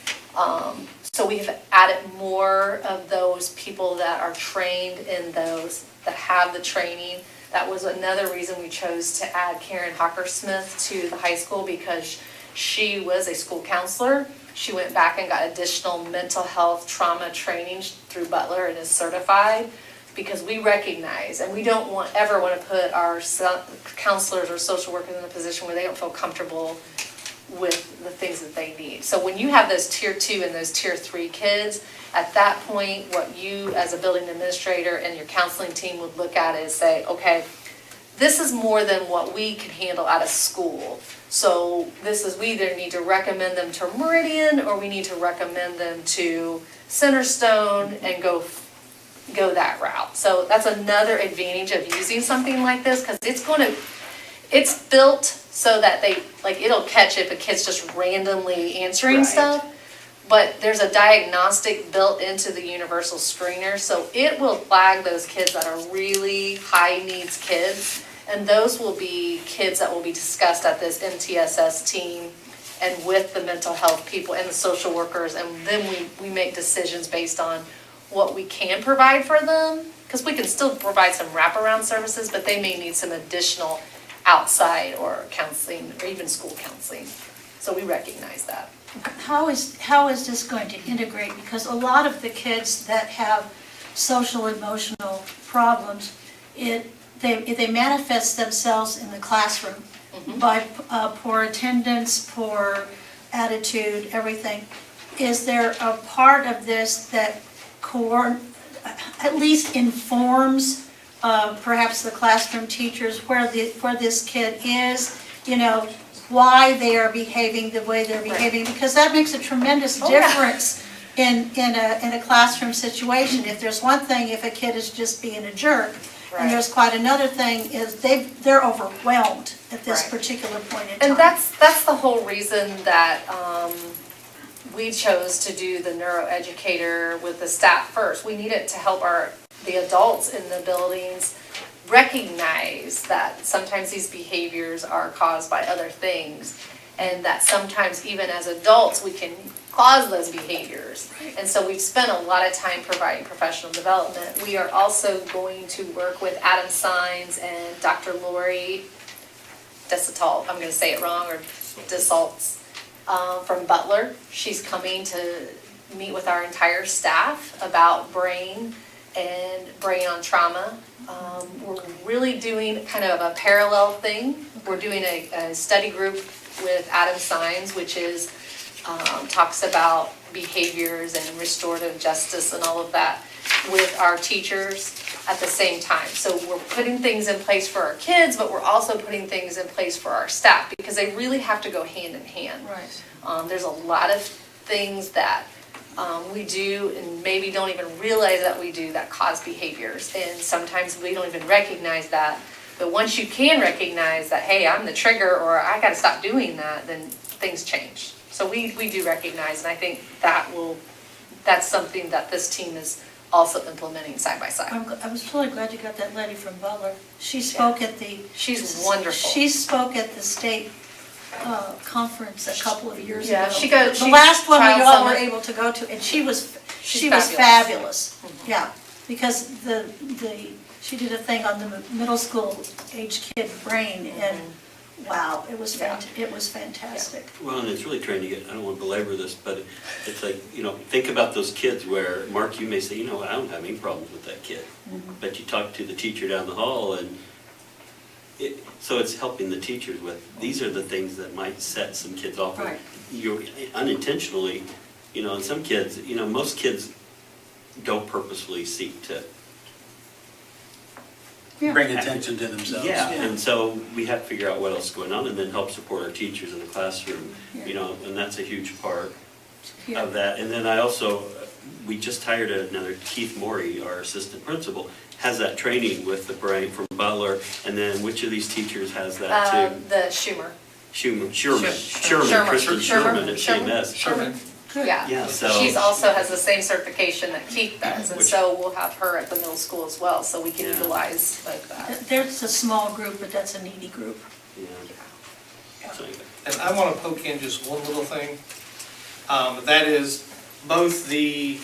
So we have added more of those people that are trained in those, that have the training. That was another reason we chose to add Karen Hockersmith to the high school, because she was a school counselor. She went back and got additional mental health trauma training through Butler and is certified, because we recognize, and we don't ever want to put our counselors or social workers in a position where they don't feel comfortable with the things that they need. So when you have those tier 2 and those tier 3 kids, at that point, what you as a building administrator and your counseling team would look at is say, okay, this is more than what we can handle out of school. So we either need to recommend them to Meridian, or we need to recommend them to Centerstone and go that route. So that's another advantage of using something like this, because it's built so that it'll catch if a kid's just randomly answering
Right.
stuff. But there's a diagnostic built into the universal screener, so it will flag those kids that are really high needs kids. And those will be kids that will be discussed at this MTSS team and with the mental health people and the social workers. And then we make decisions based on what we can provide for them, because we can still provide some wraparound services, but they may need some additional outside or counseling or even school counseling. So we recognize that.
How is this going to integrate? Because a lot of the kids that have social emotional problems, they manifest themselves in the classroom by poor attendance, poor attitude, everything. Is there a part of this that at least informs perhaps the classroom teachers where this kid is, why they are behaving the way they're behaving? Because that makes a tremendous difference in a classroom situation. If there's one thing, if a kid is just being a jerk, and there's quite another thing is they're overwhelmed at this particular point in time.
And that's the whole reason that we chose to do the neuroeducator with the staff first. We needed to help the adults in the buildings recognize that sometimes these behaviors are caused by other things, and that sometimes even as adults we can cause those behaviors. And so we've spent a lot of time providing professional development. We are also going to work with Adam Sines and Dr. Lori Desautel, I'm going to say it wrong, or Desalts, from Butler. She's coming to meet with our entire staff about brain on trauma. We're really doing kind of a parallel thing. We're doing a study group with Adam Sines, which is talks about behaviors and restorative justice and all of that with our teachers at the same time. So we're putting things in place for our kids, but we're also putting things in place for our staff, because they really have to go hand in hand.
Right.
There's a lot of things that we do, and maybe don't even realize that we do, that cause behaviors. And sometimes we don't even recognize that. But once you can recognize that, hey, I'm the trigger, or I gotta stop doing that, then things change. So we do recognize, and I think that's something that this team is also implementing side by side.
I was really glad you got that lady from Butler. She spoke at the.
She's wonderful.
She spoke at the state conference a couple of years
Yeah,
ago.
she goes-
The
she-
last one we
Child
all were
Summit.
able to go to, and she was
She's
fabulous. Yeah, because she did a thing on the middle school age kid brain, and wow, it was fantastic.
Well, and it's really trying to get, I don't want to belabor this, but it's like, think about those kids where, Mark, you may say, I don't have any problems with that kid. But you talk to the teacher down the hall, and so it's helping the teachers with, these are the things that might set some kids off.
Right.
You're unintentionally, and some kids, most kids don't purposefully seek to.
Yeah.
Bring attention to themselves.
Yeah, and so we have to figure out what else is going on and then help support our teachers in the classroom, and that's a huge part
Yeah.
of that. And then we just hired another, Keith Morey, our assistant principal, has that training with the brain from Butler, and then which of these teachers has that too?
The Schumer.
Sherman,
Sherman.
Kristen Sherman at
Sherman.
CMS.
Sherman.
Good.
Yeah,
Yeah,
so.
she's also has the same certification that Keith does, and
Which-
so we'll have her at the middle school as well, so we can
Yeah.
utilize like that.
There's a small group, but that's a needy group.
Yeah. So anyway.
And I want to poke in just one little thing. That is both the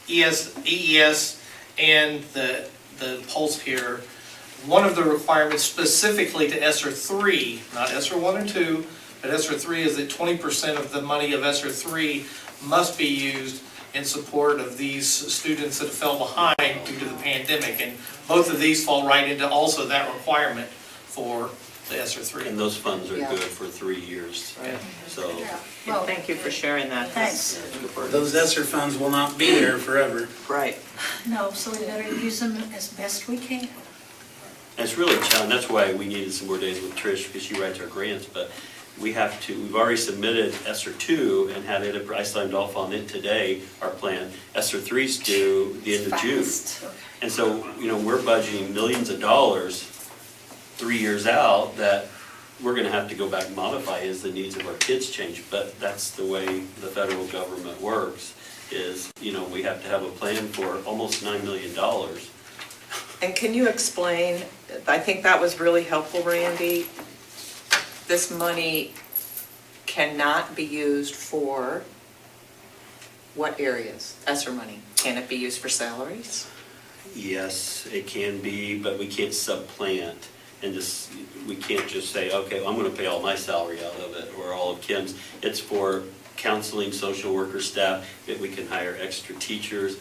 EES and the Pulse here. One of the requirements specifically to ESSER 3, not ESSER 1 and 2, but ESSER 3 is that 20% of the money of ESSER 3 must be used in support of these students that fell behind due to the pandemic. And both of these fall right into also that requirement for the ESSER 3.
And those funds are
Yeah.
good for 3 years, so.
Well,
Thank you for sharing that.
thanks.
Those ESSER funds will not be there forever.
Right.
No, so we better use them as best we can.
And it's really challenging, that's why we needed some more days with Trish, because she writes our grants, but we've already submitted ESSER 2 and had it, I signed off on it today, our plan. ESSER 3's due the end of June.
Fast.
And so, we're budgeting millions of dollars 3 years out that we're gonna have to go back and modify as the needs of our kids change. But that's the way the federal government works, is, we have to have a plan for almost $9 million.
And can you explain, I think that was really helpful, Randy. This money cannot be used for what areas? ESSER money. Can it be used for salaries?
Yes, it can be, but we can't supplant and we can't just say, okay, well, I'm gonna pay all my salary out of it or all of Kim's. It's for counseling, social worker staff, that we can hire extra teachers,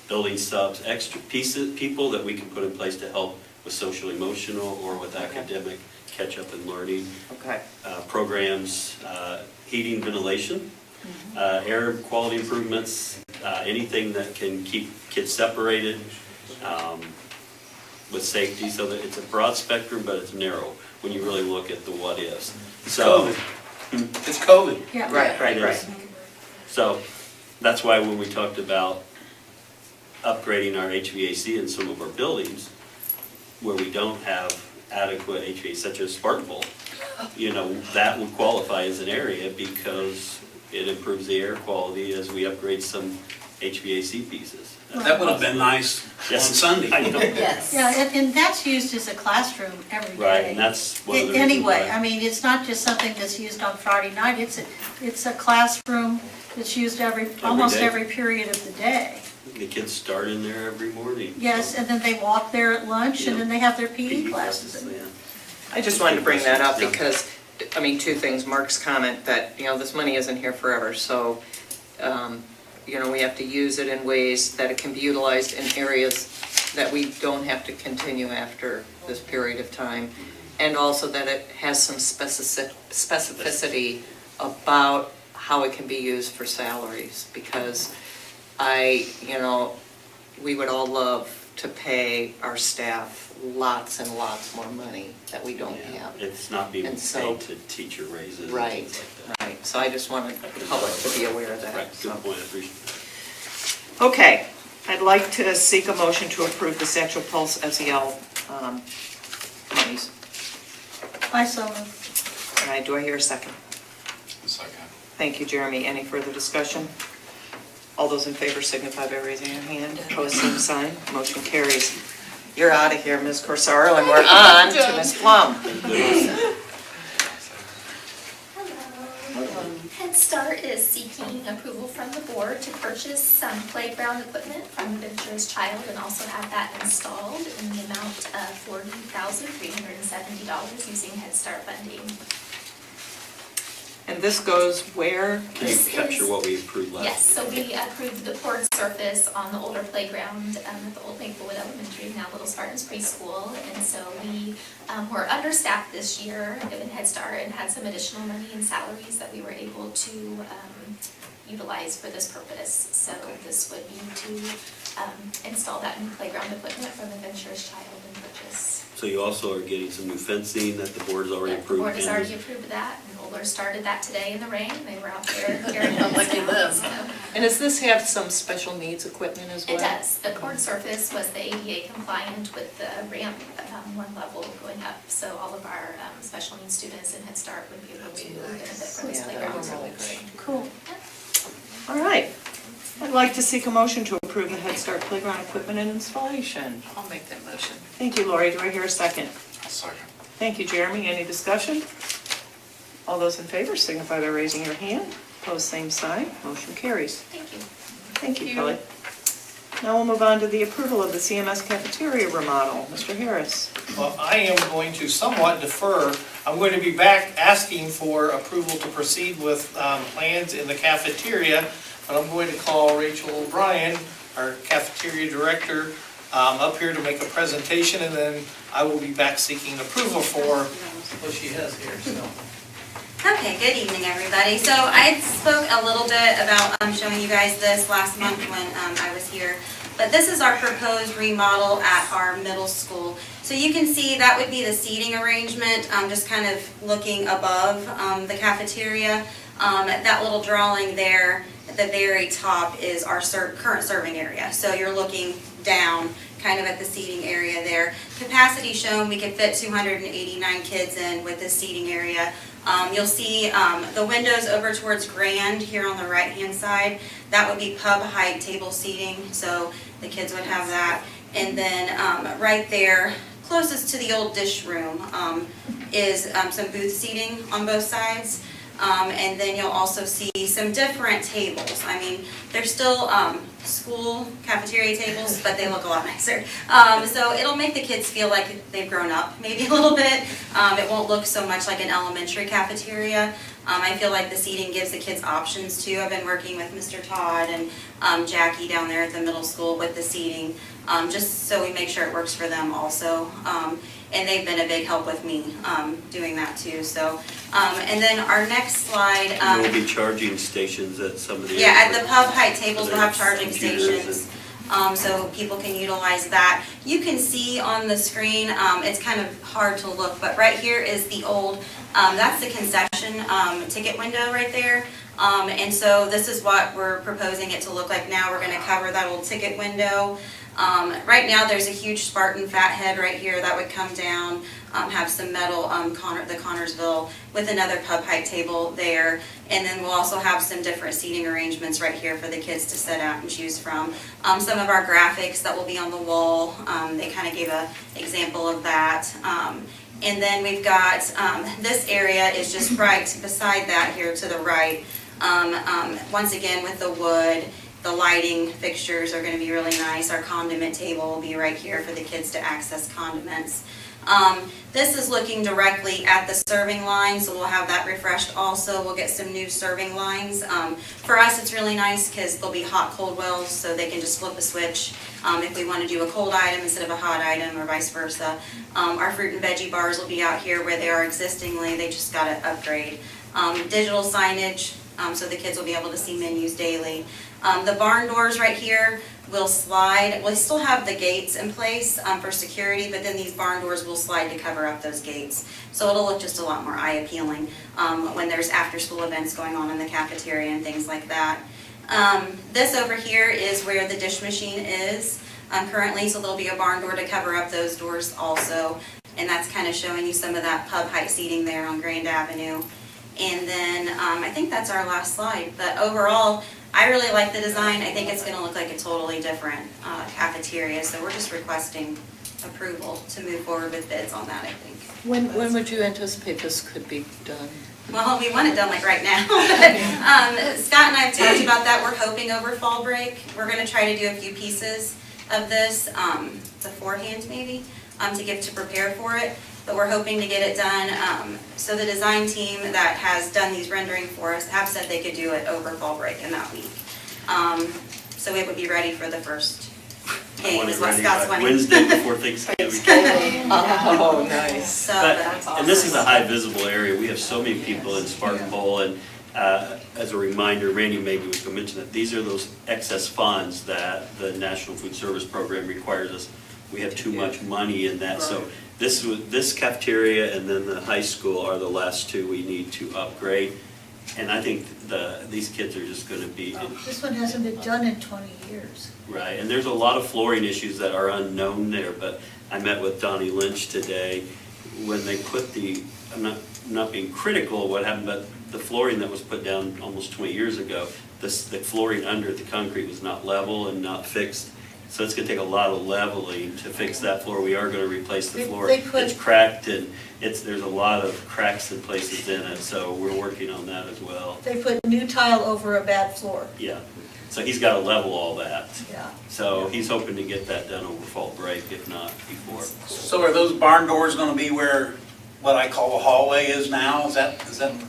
building subs, extra people that we can put in place to help with social emotional or with academic catch up and learning.
Okay.
Programs, heating, ventilation, air quality improvements, anything that can keep kids separated with safety, so that it's a broad spectrum, but it's narrow when you really look at the what ifs. So,
It's COVID.
Yeah.
Right.
it is. So that's why when we talked about upgrading our HVAC in some of our buildings, where we don't have adequate HVAC, such as Spartanville, that would qualify as an area because it improves the air quality as we upgrade some HVAC pieces.
That would have been nice on
Yes.
Sunday.
I know.
Yes.
Yeah, and that's used as a classroom every day.
Right, and that's one of the reasons
Anyway,
why.
I mean, it's not just something that's used on Friday night, it's a classroom that's used almost
day.
every period of the day.
The kids start in there every morning.
Yes, and then they walk there at lunch, and then they have their PE classes.
yeah.
I just wanted to bring that up
Yeah.
because, two things. Mark's comment that, this money isn't here forever, so, we have to use it in ways that it can be utilized in areas that we don't have to continue after this period of time. And also that it has some specificity about how it can be used for salaries, because we would all love to pay our staff lots and lots more money that we don't
Yeah,
have.
it's not being
And so-
paid to teacher raises and
Right,
things like that.
right. So I just wanted the public to be aware of that.
Right,
So-
good point, I appreciate that.
Okay, I'd like to seek a motion to approve the Sexual Pulse SEL monies.
I so moved.
All right, do I hear a second?
Second.
Thank you, Jeremy. Any further discussion? All those in favor signify by raising your hand. Opposed, same sign. Motion carries. You're out of here, Ms. Corsaro, and we're on to Ms. Plum.
Head Start is seeking approval from the board to purchase some playground equipment from Adventurous Child and also have that installed in the amount of $40,370 using Head Start funding.
And this goes where?
Can you
This
capture
is-
what we approved last?
Yes, so we approved the poured surface on the older playground at the old Maplewood Elementary, now Little Spartans Preschool. And so we were understaffed this year given Head Start and had some additional money in salaries that we were able to utilize for this purpose. So this would be to install that new playground equipment from Adventurous Child and purchase.
So you also are getting some new fencing that the board has already
Yep,
approved?
The board has
and
already approved that, and Oler started that today in the rain. They were out there carrying it.
Lucky them.
So-
And does this have some special needs equipment as well?
It does. The poured surface was the ADA compliant with the ramp, one level going up. So all of our special needs students in Head Start would be able to benefit from this
Yeah, that
playground.
was really great.
Cool.
All right. I'd like to seek a motion to approve the Head Start playground equipment and installation.
I'll make that motion.
Thank you, Lori. Do I hear a second?
Second.
Thank you, Jeremy. Any discussion? All those in favor signify by raising your hand. Opposed, same sign. Motion carries.
Thank you.
Thank you, Kelly. Now we'll move on to the approval of the CMS cafeteria remodel. Mr. Harris.
Well, I am going to somewhat defer. I'm going to be back asking for approval to proceed with plans in the cafeteria, but I'm going to call Rachel O'Brien, our cafeteria director, up here to make a presentation, and then I will be back seeking approval for what she has here, so.
Okay, good evening, everybody. So I spoke a little bit about showing you guys this last month when I was here. But this is our proposed remodel at our middle school. So you can see that would be the seating arrangement, just kind of looking above the cafeteria. That little drawing there at the very top is our current serving area. So you're looking down kind of at the seating area there. Capacity shown, we could fit 289 kids in with this seating area. You'll see the windows over towards Grand here on the right-hand side. That would be pub height table seating, so the kids would have that. And then right there, closest to the old dish room, is some booth seating on both sides. And then you'll also see some different tables. I mean, they're still school cafeteria tables, but they look a lot nicer. So it'll make the kids feel like they've grown up maybe a little bit. It won't look so much like an elementary cafeteria. I feel like the seating gives the kids options too. I've been working with Mr. Todd and Jackie down there at the middle school with the seating, just so we make sure it works for them also. And they've been a big help with me doing that too. So, and then our next slide.
There will be charging stations at some of the.
Yeah, at the pub height tables, we'll have
There's
charging
computers
stations, so people can utilize that. You can see on the screen, it's kind of hard to look, but right here is the old, that's the concession ticket window right there. And so this is what we're proposing it to look like now. We're gonna cover that old ticket window. Right now, there's a huge Spartan fathead right here that would come down, have some metal, the Connorsville, with another pub height table there. And then we'll also have some different seating arrangements right here for the kids to sit at and choose from. Some of our graphics that will be on the wall, they kind of gave an example of that. And then we've got, this area is just right beside that here to the right. Once again, with the wood. The lighting fixtures are going to be really nice. Our condiment table will be right here for the kids to access condiments. This is looking directly at the serving line, so we'll have that refreshed also. We'll get some new serving lines. For us, it's really nice because there'll be hot cold wells, so they can just flip a switch if we want to do a cold item instead of a hot item or vice versa. Our fruit and veggie bars will be out here where they are existingly. They just got to upgrade. Digital signage so the kids will be able to see menus daily. The barn doors right here will slide. Well, they still have the gates in place for security, but then these barn doors will slide to cover up those gates. So it'll look just a lot more eye appealing when there's after-school events going on in the cafeteria and things like that. This over here is where the dish machine is currently, so there'll be a barn door to cover up those doors also. And that's kind of showing you some of that pub height seating there on Grand Avenue. And then I think that's our last slide, but overall, I really like the design. I think it's gonna look like a totally different cafeteria, so we're just requesting approval to move forward with bids on that, I think.
When would you anticipate this could be done?
Well, we want it done like right now. Scott and I have talked about that. We're hoping over fall break. We're gonna try to do a few pieces of this beforehand maybe to prepare for it. But we're hoping to get it done. So the design team that has done these rendering for us have said they could do it over fall break in that week. So it would be ready for the first
I
game
want
is
it
what
ready
Scott's
by
wanting.
Wednesday before Thanksgiving.
Oh, nice.
So
But,
that's awesome.
and this is a high visible area, we have so many people in Spartan Bowl, and as a reminder, Randy maybe was gonna mention that these are those excess funds that the National Food Service Program requires us. We have too much money in that, so this cafeteria and then the high school are the last two we need to upgrade. And I think these kids are just gonna be,
This one hasn't been done in 20 years.
right, and there's a lot of flooring issues that are unknown there, but I met with Donnie Lynch today. When they put I'm not being critical of what happened, but the flooring that was put down almost 20 years ago, the flooring under the concrete was not level and not fixed. So it's gonna take a lot of leveling to fix that floor. We are gonna replace the floor. It's cracked and there's a lot of cracks in places in it, so we're working on that as well.
They put new tile over a bad floor.
Yeah, so he's gotta level all that.
Yeah.
So he's hoping to get that done over fall break, if not before.
So are those barn doors gonna be where, what I call a hallway is now? Is that,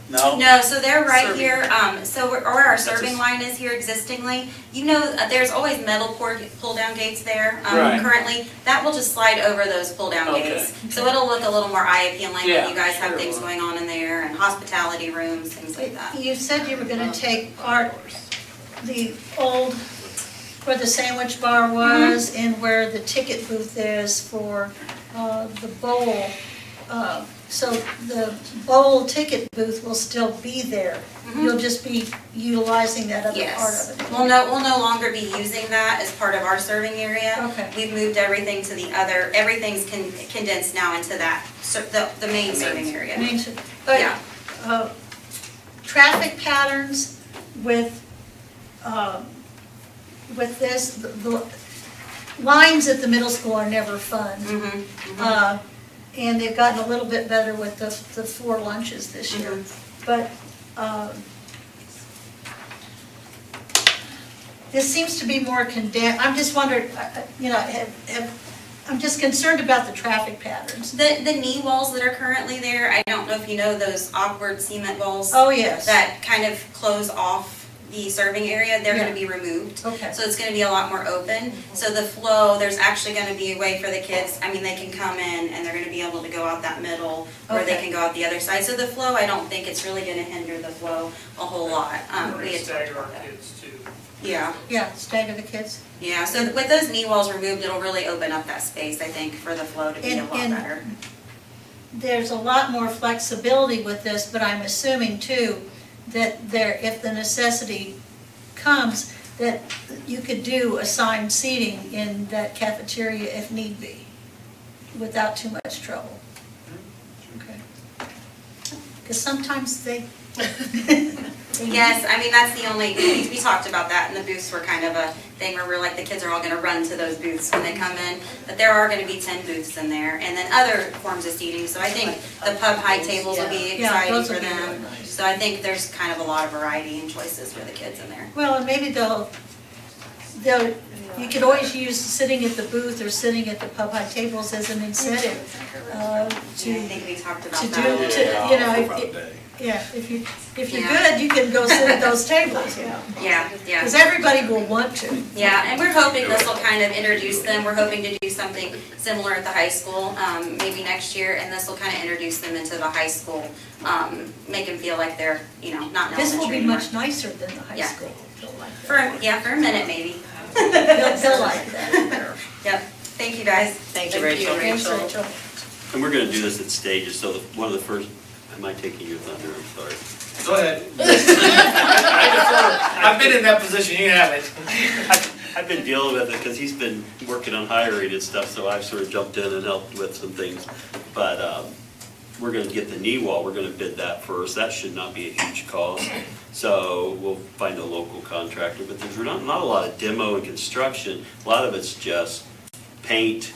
no?
No, so they're right
Serving.
here, so where our
That's
serving
a-
line is here existingly. You know, there's always metal pull-down gates there
Right.
currently. That will just slide over those pull-down
Okay.
gates. So it'll look a little more eye appealing
Yeah,
when you guys have
sure
things
will.
going on in there and hospitality rooms, things like that.
You said you were gonna take the old, where the sandwich bar was and where the ticket booth is for the bowl. So the bowl ticket booth will still be there. You'll just be utilizing that other part
Yes,
of it.
we'll no longer be using that as part of our serving area.
Okay.
We've moved everything to the other, everything's condensed now into that, the main serving area.
I mean, but,
Yeah.
traffic patterns with this, the lines at the middle school are never fun. And they've gotten a little bit better with the 4 lunches this year. But this seems to be more condensed. I'm just wondering, I'm just concerned about the traffic patterns.
The knee walls that are currently there, I don't know if you know those awkward cement walls
Oh, yes.
that kind of close off the serving area, they're gonna
Yeah.
be removed.
Okay.
So it's gonna be a lot more open. So the flow, there's actually gonna be a way for the kids, I mean, they can come in and they're gonna be able to go out that middle, or they
Okay.
can go out the other side. So the flow, I don't think it's really gonna hinder the flow a whole lot. We had talked about that.
kids too.
Yeah,
Yeah, stagger the kids.
yeah, so with those knee walls removed, it'll really open up that space, I think, for the flow to be a lot
And-
better.
There's a lot more flexibility with this, but I'm assuming too, that if the necessity comes, that you could do assigned seating in that cafeteria if need be, without too much trouble. Okay. Because sometimes they.
Yes, I mean, that's the only, we talked about that, and the booths were kind of a thing where we're like, the kids are all gonna run to those booths when they come in, but there are gonna be 10 booths in there, and then other forms of seating, so I think the pub high tables will be
Yeah,
exciting
those
for
will be really
them.
nice.
So I think there's kind of a lot of variety and choices for the kids in there.
Well, and maybe you could always use sitting at the booth or sitting at the pub high tables as an incentive
I
to
think we talked about
do,
that.
Yeah, if you're
Yeah.
good, you can go sit at those tables, yeah.
Yeah, yeah.
Because everybody will want to.
Yeah, and we're hoping this will kind of introduce them, we're hoping to do something similar at the high school, maybe next year, and this will kind of introduce them into the high school, make them feel like they're, not in
This will
elementary
be
anymore.
much nicer than the high
Yeah.
school. They'll like
For a minute maybe.
that. They'll like that.
Yep, thank you guys.
Thank you, Rachel.
Thanks, Rachel.
And we're gonna do this at stages, so one of the first, am I taking your thunder? I'm sorry.
Go ahead. I've been in that position, you haven't.
I've been dealing with it because he's been working on hiring and stuff, so I've sort of jumped in and helped with some things. But we're gonna get the knee wall, we're gonna bid that first. That should not be a huge cost. So we'll find a local contractor, but there's not a lot of demo and construction. A lot of it's just paint,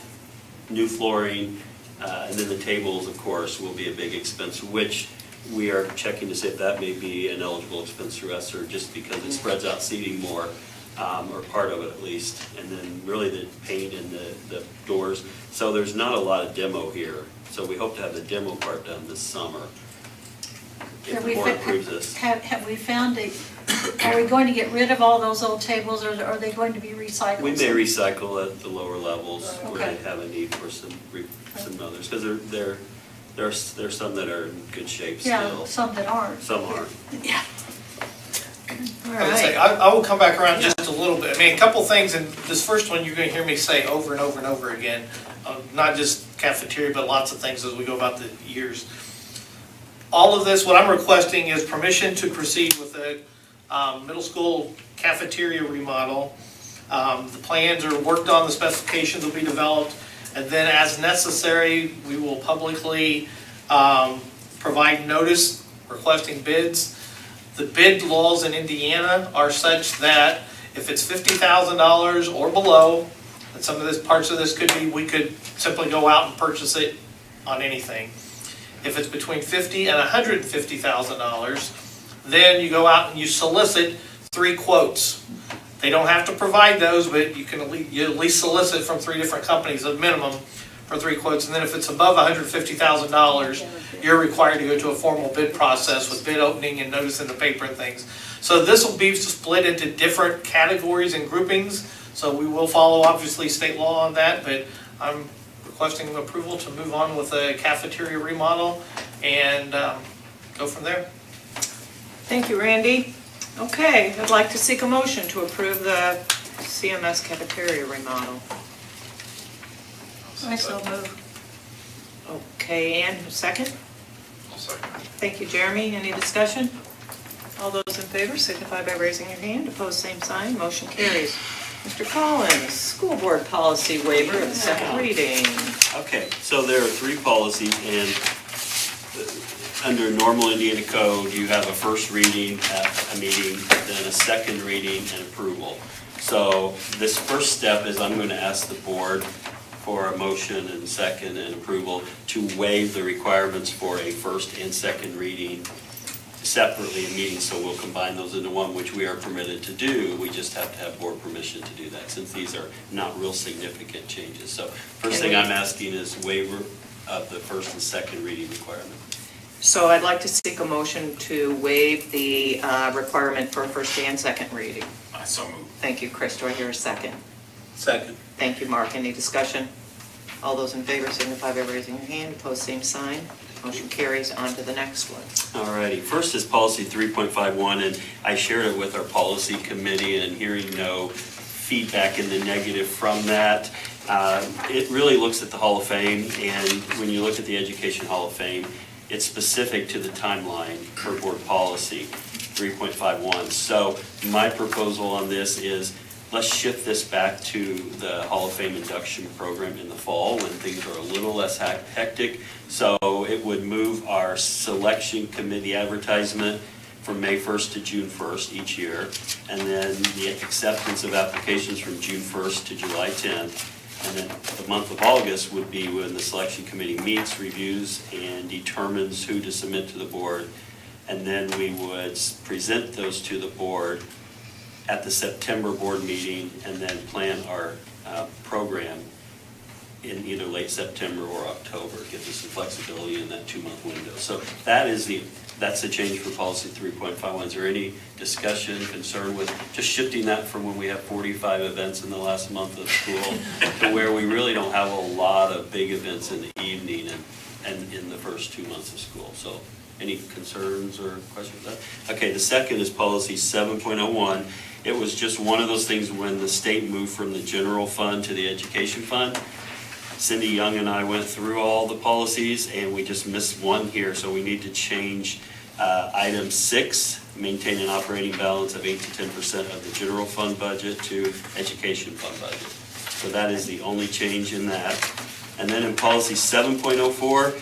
new flooring, and then the tables, of course, will be a big expense, which we are checking to see if that may be an eligible expense through ESSER, just because it spreads out seating more, or part of it at least. And then really the paint and the doors. So there's not a lot of demo here. So we hope to have the demo part done this summer. If
Have
the
we
board
fa-
approves this.
Have we found are we going to get rid of all those old tables, or are they going to be recycled?
We may recycle at the lower levels where
Okay.
they have a need for some others, because there's some that are in good shape
Yeah,
still.
some that aren't.
Some aren't.
Yeah. All
I would say,
right.
I will come back around just a little bit. I mean, a couple things, and this first one you're gonna hear me say over and over and over again, not just cafeteria, but lots of things as we go about the years. All of this, what I'm requesting is permission to proceed with the middle school cafeteria remodel. The plans are worked on, the specifications will be developed, and then as necessary, we will publicly provide notice requesting bids. The bid laws in Indiana are such that if it's $50,000 or below, and some of this, parts of this could be, we could simply go out and purchase it on anything. If it's between $50,000 and $150,000, then you go out and you solicit 3 quotes. They don't have to provide those, but you can at least solicit from 3 different companies, a minimum, for 3 quotes. And then if it's above $150,000, you're required to go to a formal bid process with bid opening and notice in the paper and things. So this will be split into different categories and groupings. So we will follow, obviously, state law on that, but I'm requesting approval to move on with a cafeteria remodel and go from there.
Thank you, Randy. Okay, I'd like to seek a motion to approve the CMS cafeteria remodel.
I so move.
Okay, Ann, a second?
I'll second.
Thank you, Jeremy. Any discussion? All those in favor signify by raising your hand. Opposed, same sign. Motion carries. Mr. Collins, school board policy waiver of the second reading.
Okay, so there are 3 policies, and under normal Indiana code, you have a first reading at a meeting, then a second reading and approval. So this first step is I'm going to ask the board for a motion and second and approval to waive the requirements for a first and second reading separately in meetings, so we'll combine those into one, which we are permitted to do. We just have to have board permission to do that, since these are not real significant changes. So first thing I'm asking is waiver of the first and second reading requirement.
So I'd like to seek a motion to waive the requirement for first and second reading.
I so move.
Thank you, Chris. Do I hear a second?
Second.
Thank you, Mark. Any discussion? All those in favor signify by raising your hand. Opposed, same sign. Motion carries on to the next one.
All righty, first is policy 3.51, and I shared it with our policy committee, and hearing no feedback in the negative from that. It really looks at the Hall of Fame, and when you look at the Education Hall of Fame, it's specific to the timeline for board policy 3.51. So my proposal on this is, let's shift this back to the Hall of Fame induction program in the fall when things are a little less hectic. So it would move our selection committee advertisement from May 1st to June 1st each year, and then the acceptance of applications from June 1st to July 10th. And then the month of August would be when the selection committee meets, reviews, and determines who to submit to the board. And then we would present those to the board at the September board meeting, and then plan our program in either late September or October. It gives us some flexibility in that 2-month window. So that's the change for policy 3.51. Is there any discussion, concern with just shifting that from when we have 45 events in the last month of school to where we really don't have a lot of big events in the evening and in the first 2 months of school? So any concerns or questions with that? Okay, the second is policy 7.01. It was just one of those things when the state moved from the general fund to the education fund. Cindy Young and I went through all the policies and we just missed one here, so we need to change item 6, maintain an operating balance of 8 to 10% of the general fund budget to education fund budget. So that is the only change in that. And then in policy 7.04,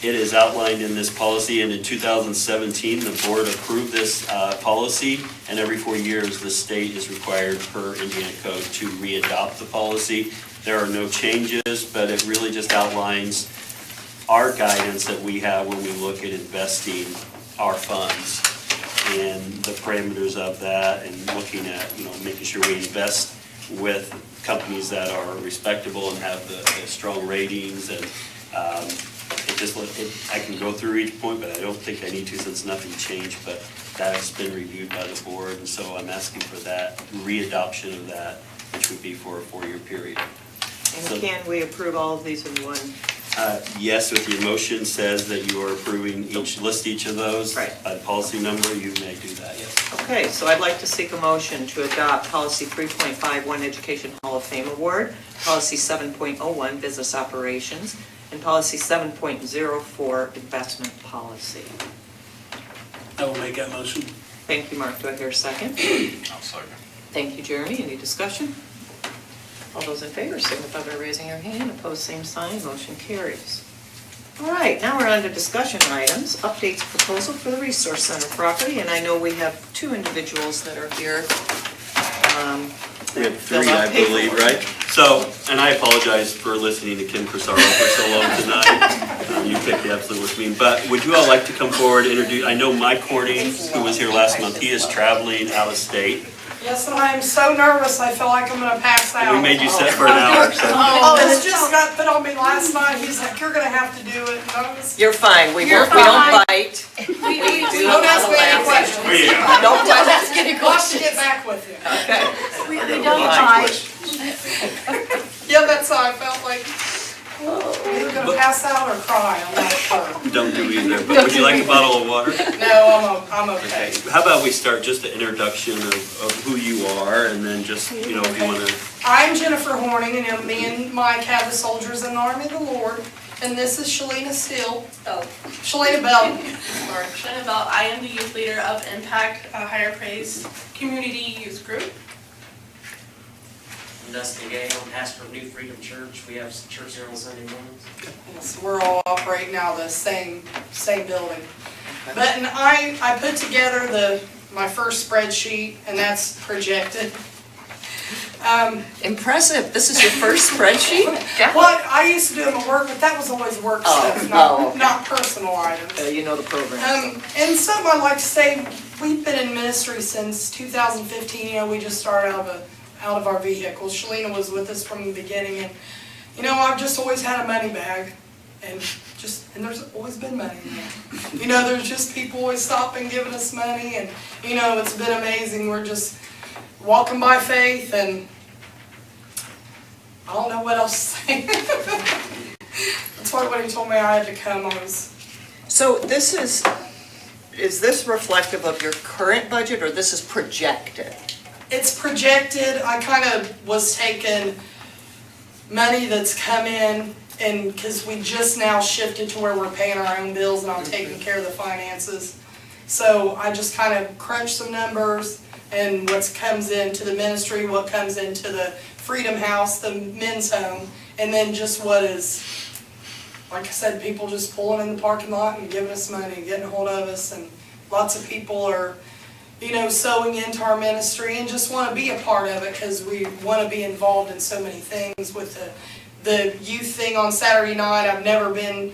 it is outlined in this policy, and in 2017, the board approved this policy, and every 4 years, the state is required per Indiana code to re-adopt the policy. There are no changes, but it really just outlines our guidance that we have when we look at investing our funds and the parameters of that, and looking at, making sure we invest with companies that are respectable and have the strong ratings. And I can go through each point, but I don't think I need to since nothing changed, but that has been reviewed by the board, and so I'm asking for that re-adoption of that, which would be for a 4-year period.
And can we approve all of these in one?
Yes, if your motion says that you are approving list each of those.
Right.
By policy number, you may do that, yes.
Okay, so I'd like to seek a motion to adopt policy 3.51 Education Hall of Fame Award, policy 7.01 Business Operations, and policy 7.04 Investment Policy.
I will make that motion.
Thank you, Mark. Do I hear a second?
I'll second.
Thank you, Jeremy. Any discussion? All those in favor signify by raising your hand. Opposed, same sign. Motion carries. All right, now we're on to discussion items. Updates proposal for the Resource Center property, and I know we have 2 individuals that are here.
We have 3, I believe, right? So, and I apologize for listening to Kim Crisaro for so long tonight. You picked the absolute worst meeting. But would you all like to come forward and introduce? I know Mike Corning, who was here last month, he is traveling out of state.
Yes, and I'm so nervous, I feel like I'm gonna pass out.
We made you sit for an hour, so.
Oh, this just got put on me last night, he's like, you're gonna have to do it, and I was.
You're fine. We
You're
don't
fine.
bite. We do
Don't ask me any
laugh.
questions.
No questions.
ask any
I'll have to get back with you.
Okay.
We don't bite.
Yeah, that's how I felt like, either gonna pass out or cry, I'm not sure.
Don't do either, but would you like a bottle of water?
No, I'm okay.
Okay, how about we start just the introduction of who you are, and then just, if you want to.
I'm Jennifer Horning, and me and Mike have the Soldiers in the Army of the Lord, and this is Shalina Steele. Shalina Bell.
Or Shannon Bell, I am the youth leader of Impact Higher Praise Community Youth Group.
I'm Dustin Gay, I'm pastor of New Freedom Church. We have church here on Sunday mornings.
So we're all operating now the same building. But and I put together my first spreadsheet, and that's projected.
Impressive. This is your first spreadsheet?
Well, I used to do them at work, but that was always work stuff,
okay.
not personal items.
You know the program.
And something I'd like to say, we've been in ministry since 2015. We just started out of our vehicles. Shalina was with us from the beginning, and I've just always had a money bag, and there's always been money in there. There's just people always stopping, giving us money, and it's been amazing. We're just walking by faith, and I don't know what else to say. That's why when he told me I had to come, I was.
So this is this reflective of your current budget, or this is projected?
It's projected. I kind of was taking money that's come in, and because we just now shifted to where we're paying our own bills and I'm taking care of the finances. So I just kind of crunched some numbers and what comes into the ministry, what comes into the Freedom House, the men's home, and then just what is, like I said, people just pulling in the parking lot and giving us money, getting a hold of us, and lots of people are sowing into our ministry and just want to be a part of it because we want to be involved in so many things. With the youth thing on Saturday night, I've never been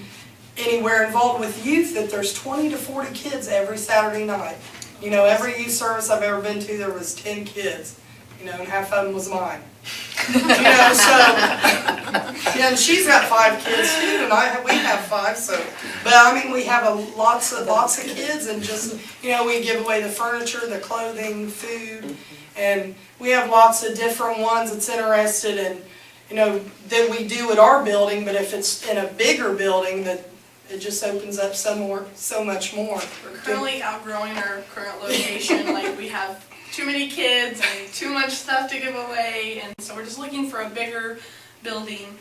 anywhere involved with youth that there's 20 to 40 kids every Saturday night. Every youth service I've ever been to, there was 10 kids. and half of them was mine. So, and she's got 5 kids too, and we have 5, so, but I mean, we have lots of kids, and just, we give away the furniture, the clothing, food, and we have lots of different ones that's interested in, that we do at our building, but if it's in a bigger building, that it just opens up so much more.
We're currently outgrowing our current location, like we have too many kids and too much stuff to give away, and so we're just looking for a bigger building.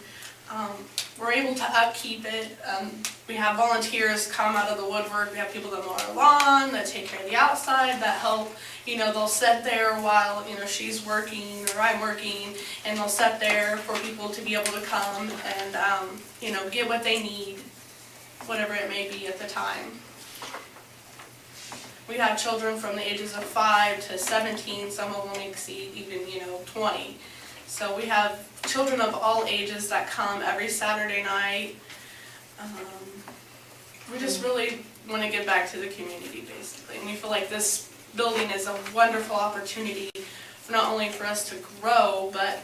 We're able to upkeep it. We have volunteers come out of the woodwork. We have people that mow our lawn, that take care of the outside, that help. They'll sit there while, she's working or I'm working, and they'll sit there for people to be able to come and, get what they need, whatever it may be at the time. We have children from the ages of 5 to 17, some of them exceed even, 20. So we have children of all ages that come every Saturday night. We just really want to give back to the community, basically. And we feel like this building is a wonderful opportunity, not only for us to grow, but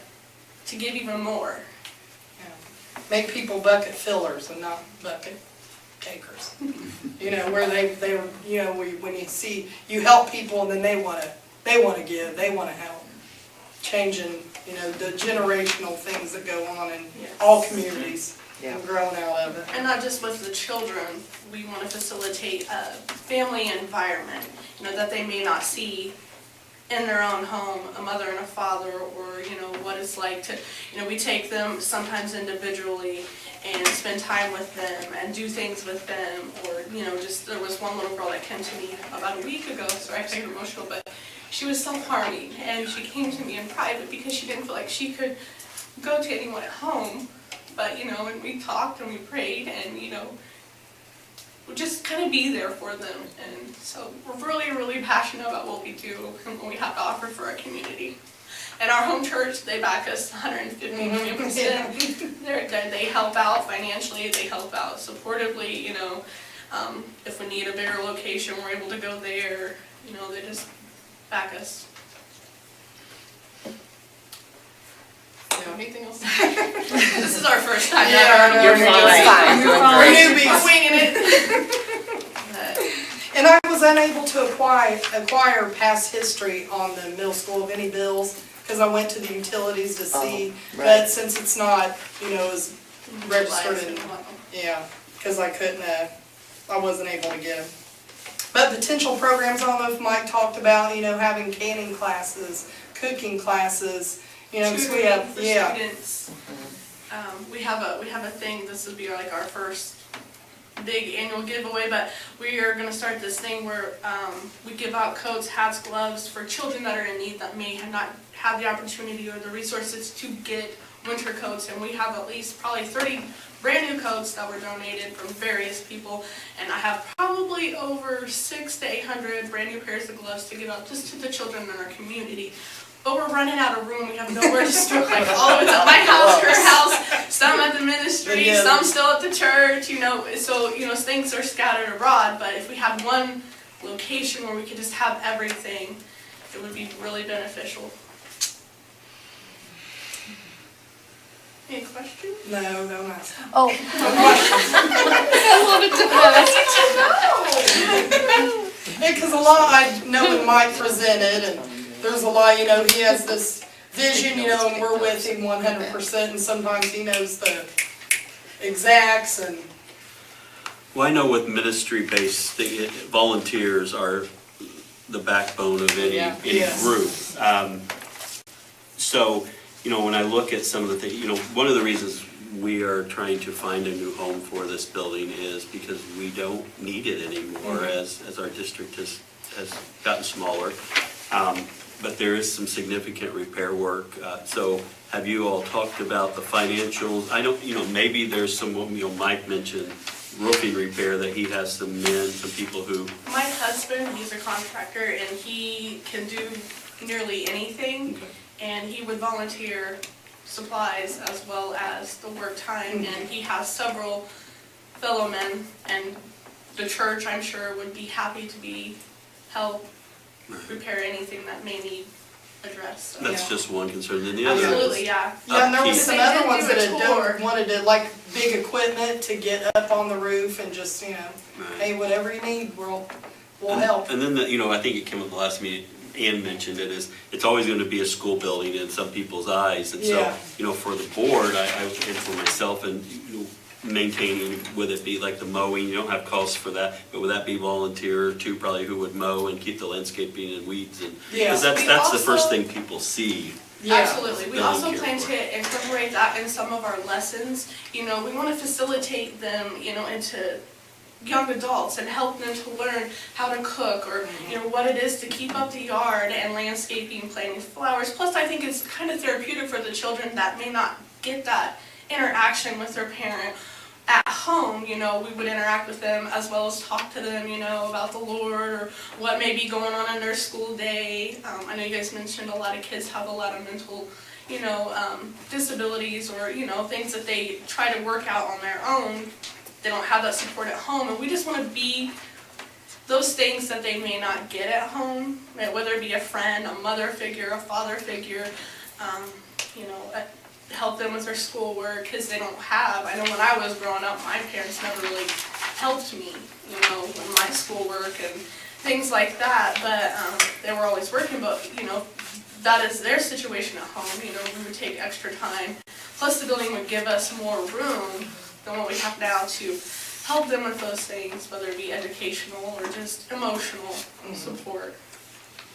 to give even more.
Make people bucket fillers and not bucket takers. Where when you see, you help people and then they want to give, they want to help. Changing, the generational things that go on in all communities and growing out of it.
And not just with the children, we want to facilitate a family environment, that they may not see in their own home, a mother and a father, or, what it's like to, we take them sometimes individually and spend time with them and do things with them, or, just, there was one little girl that came to me about a week ago, sorry I get emotional, but she was self-harming, and she came to me in private because she didn't feel like she could go to anyone at home, but, and we talked and we prayed, and, we'll just kind of be there for them, and so we're really, really passionate about what we do and what we have to offer for our community. And our home church, they back us 150 million %. They help out financially, they help out supportively, if we need a bigger location, we're able to go there, they just back us. Anything else? This is our first time ever.
You're fine.
We're newbies.
We're winging it.
And I was unable to acquire past history on the middle school of any bills, because I went to the utilities to see, but since it's not, as registered in, because I wasn't able to get them. But potential programs, I don't know if Mike talked about, having canning classes, cooking classes, because we have,
students. We have a thing, this would be like our first big annual giveaway, but we are going to start this thing where we give out coats, hats, gloves for children that are in need that may not have the opportunity or the resources to get winter coats, and we have at least probably 30 brand new coats that were donated from various people, and I have probably over 600 to 800 brand new pairs of gloves to give out just to the children in our community. But we're running out of room, we have nowhere to store, like all of it's at my house, her house, some at the ministry, some still at the church, so, things are scattered abroad, but if we had one location where we could just have everything, it would be really beneficial. Any questions?
No, don't ask.
Oh.
Because a lot, I know when Mike presented, and there's a lot, he has this vision, and we're with him 100%, and sometimes he knows the exacts, and...
Well, I know with ministry-based, volunteers are the backbone of any group. So, when I look at some of the things, one of the reasons we are trying to find a new home for this building is because we don't need it anymore as our district has gotten smaller. But there is some significant repair work. So have you all talked about the financials? I don't, maybe there's some, Mike mentioned roofing repair that he has some people who...
My husband, he's a contractor, and he can do nearly anything, and he would volunteer supplies as well as the work time, and he has several fellow men, and the church, I'm sure, would be happy to help repair anything that may need address. So.
That's just one concern, then the other.
Absolutely, yeah.
Yeah, and there was
Upkeep.
some
They
other
did
ones
do a
that
tour.
wanted to, like, big equipment to get up on the roof and just,
Right.
hey, whatever you need, we'll help.
And then, I think it came up the last meeting, Ann mentioned it, is it's always gonna be a school building in some people's eyes. And so,
Yeah.
for the board, and for myself, and maintaining, would it be like the mowing, you don't have costs for that, but would that be volunteer too, probably who would mow and keep the landscaping and weeds and?
Yeah.
Because that's
We
the first
also-
thing people see.
Yeah.
Absolutely. We also
Volunteer
plan
work.
to incorporate that in some of our lessons. We want to facilitate them, into young adults and help them to learn how to cook or, what it is to keep up the yard and landscaping, planting flowers. Plus, I think it's kind of therapeutic for the children that may not get that interaction with their parent at home. We would interact with them as well as talk to them, about the Lord or what may be going on in their school day. I know you guys mentioned a lot of kids have a lot of mental, disabilities or, things that they try to work out on their own. They don't have that support at home, and we just want to be those things that they may not get at home, whether it be a friend, a mother figure, a father figure, help them with their schoolwork, because they don't have. I know when I was growing up, my parents never really helped me, with my schoolwork and things like that, but they were always working, but, that is their situation at home, we would take extra time. Plus the building would give us more room than what we have now to help them with those things, whether it be educational or just emotional support.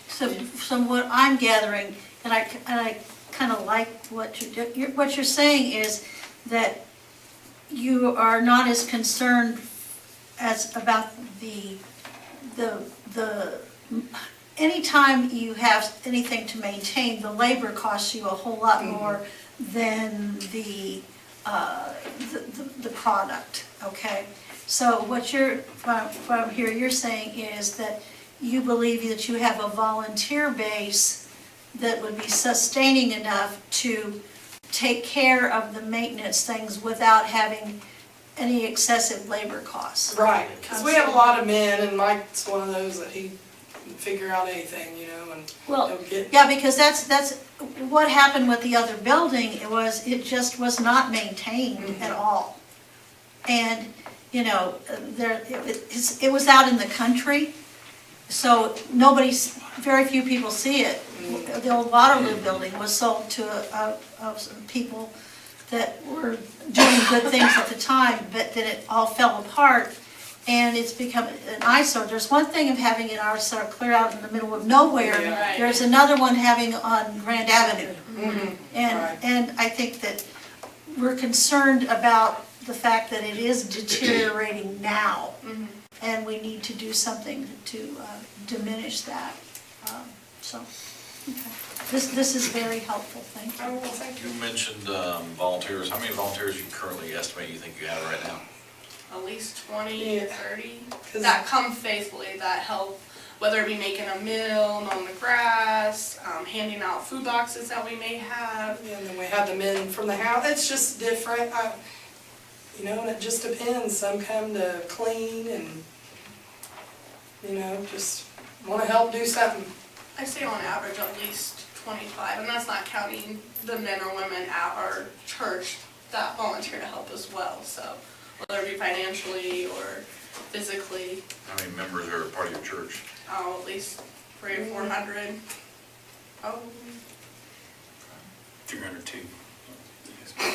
So from what I'm gathering, and I kind of like what you're saying is that you are not as concerned as about the anytime you have anything to maintain, the labor costs you a whole lot more than the product, okay? So what I'm hearing you're saying is that you believe that you have a volunteer base that would be sustaining enough to take care of the maintenance things without having any excessive labor costs.
Right, because we have a lot of men, and Mike's one of those that he can figure out anything, and
Well,
he'll get.
yeah, because that's what happened with the other building. It just was not maintained at all. And, it was out in the country, so very few people see it. The old Waterloo building was sold to some people that were doing good things at the time, but then it all fell apart, and it's become an eyesore. There's one thing of having an eyesore clear out in the middle of nowhere.
Yeah.
There's another one having on Grand Avenue.
Right.
And I think that we're concerned about the fact that it is deteriorating now, and we need to do something to diminish that. So, okay. This is very helpful, thank you.
Oh, well, thank you.
You mentioned volunteers. How many volunteers you currently estimate you think you have right now?
At least 20,
Yeah.
30,
'Cause-
that come faithfully, that help, whether it be making a meal, mowing the grass, handing out food boxes that we may have.
And then we have the men from the house, it's just different, and it just depends, some come to clean and, just wanna help do something.
I say on average at least 25, and that's not counting the men or women at our church that volunteer to help as well, so whether it be financially or physically,
How many members are part of your church?
at least 300 or 400. Oh,
202.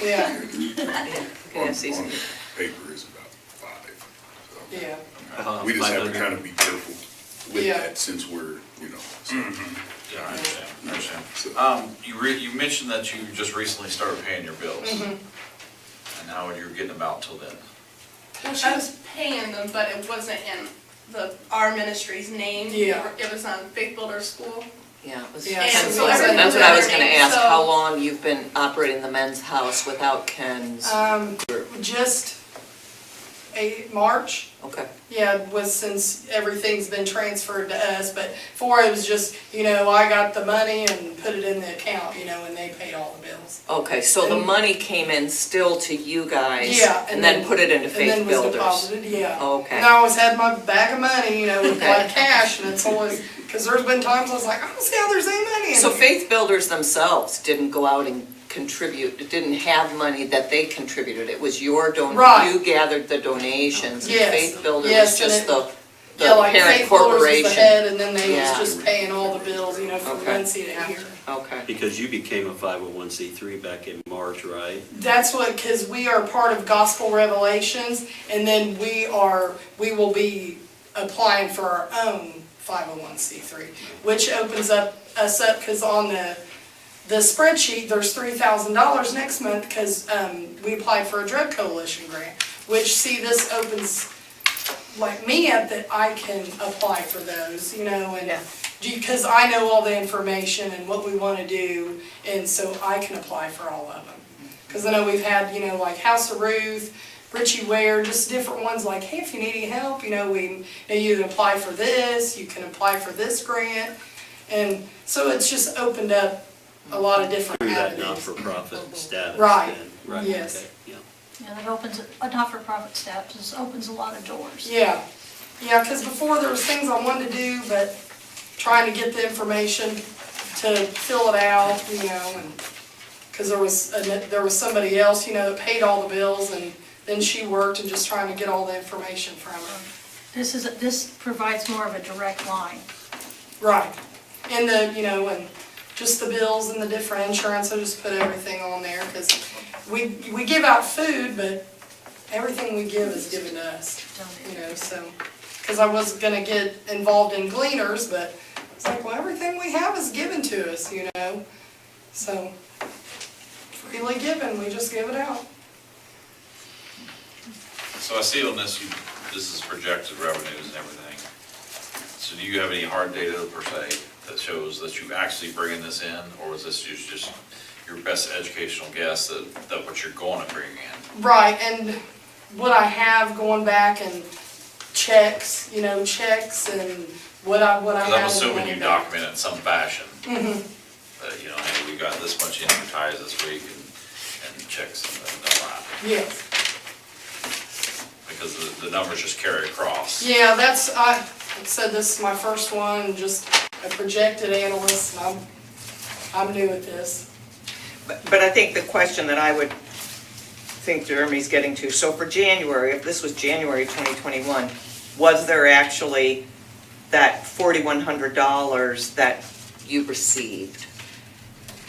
Yeah,
Okay, season.
Paper is about 5. So
yeah.
we just have to
500.
kind of be careful with
Yeah.
that since we're, so.
Yeah, I understand.
So-
You mentioned that you just recently started paying your bills. And how you're getting about till then?
well, she was paying them, but it wasn't in our ministry's name.
Yeah.
It was on Faith Builder School.
Yeah, it was
Yeah,
And
so
Ken's.
everything
That's what I was gonna
was
ask,
so-
how long you've been operating the men's house without Ken's?
Just March.
Okay.
Yeah, was since everything's been transferred to us, but before it was just, I got the money and put it in the account, and they paid all the bills.
Okay, so the money came in still to you guys?
Yeah,
And then put it into Faith
And then was
Builders?
deposited, yeah.
Okay.
And I always had my bag of money, with
Okay.
like cash, and it's always, because there's been times I was like, I don't see how there's any money in
So
here.
Faith Builders themselves didn't go out and contribute, it didn't have money that they contributed, it was your
Right.
you gathered the donations, and
Yes.
Faith Builders was
Yes, and
just the
Yeah, like
parent
Faith Builders was the
corporation?
head, and then they was
Yeah.
just paying all the bills, from
Okay.
Muncie to here.
Okay,
Because you became a 501c3 back in March, right?
That's what, because we are part of Gospel Revelations, and then we will be applying for our own 501c3, which opens us up, because on the spreadsheet, there's $3,000 next month, because we applied for a drug coalition grant, which, see, this opens, like, me up that I can apply for those, and because I know all the information and what we want to do, and so I can apply for all of them. Because I know we've had, like House of Ruth, Richie Ware, just different ones like, hey, if you need any help, you can apply for this, you can apply for this grant. And so it's just opened up a lot of different
Through that
avenues.
not-for-profit status.
Right.
then, Right,
Yes.
okay, yeah.
Yeah, that opens, a not-for-profit status opens a lot of doors.
Yeah, because before there was things I wanted to do, but trying to get the information to fill it out, and, because there was somebody else, that paid all the bills, and then she worked and just trying to get all the information from her.
This provides more of a direct line.
Right, and and just the bills and the different insurance, I just put everything on there, because we give out food, but everything we give is given to us, so. Because I was gonna get involved in gleaners, but it's like, well, everything we have is given to us, so freely given, we just give it out.
So I see on this, this is projected revenues and everything. So do you have any hard data per se that shows that you actually bringing this in, or is this just your best educational guess that what you're going to bring in?
Right, and what I have going back and checks, checks and what I have.
Because I'm assuming you
going back.
document it in some fashion.
Mhm.
Hey, we got this much advertised this week and checks and all that.
Yes.
Because the numbers just carry across.
Yeah, I said this is my first one, just a projected analyst, and I'm new at this.
but I think the question that I would think Jeremy's getting to, so for January, if this was January 2021, was there actually that $4,100 that you received?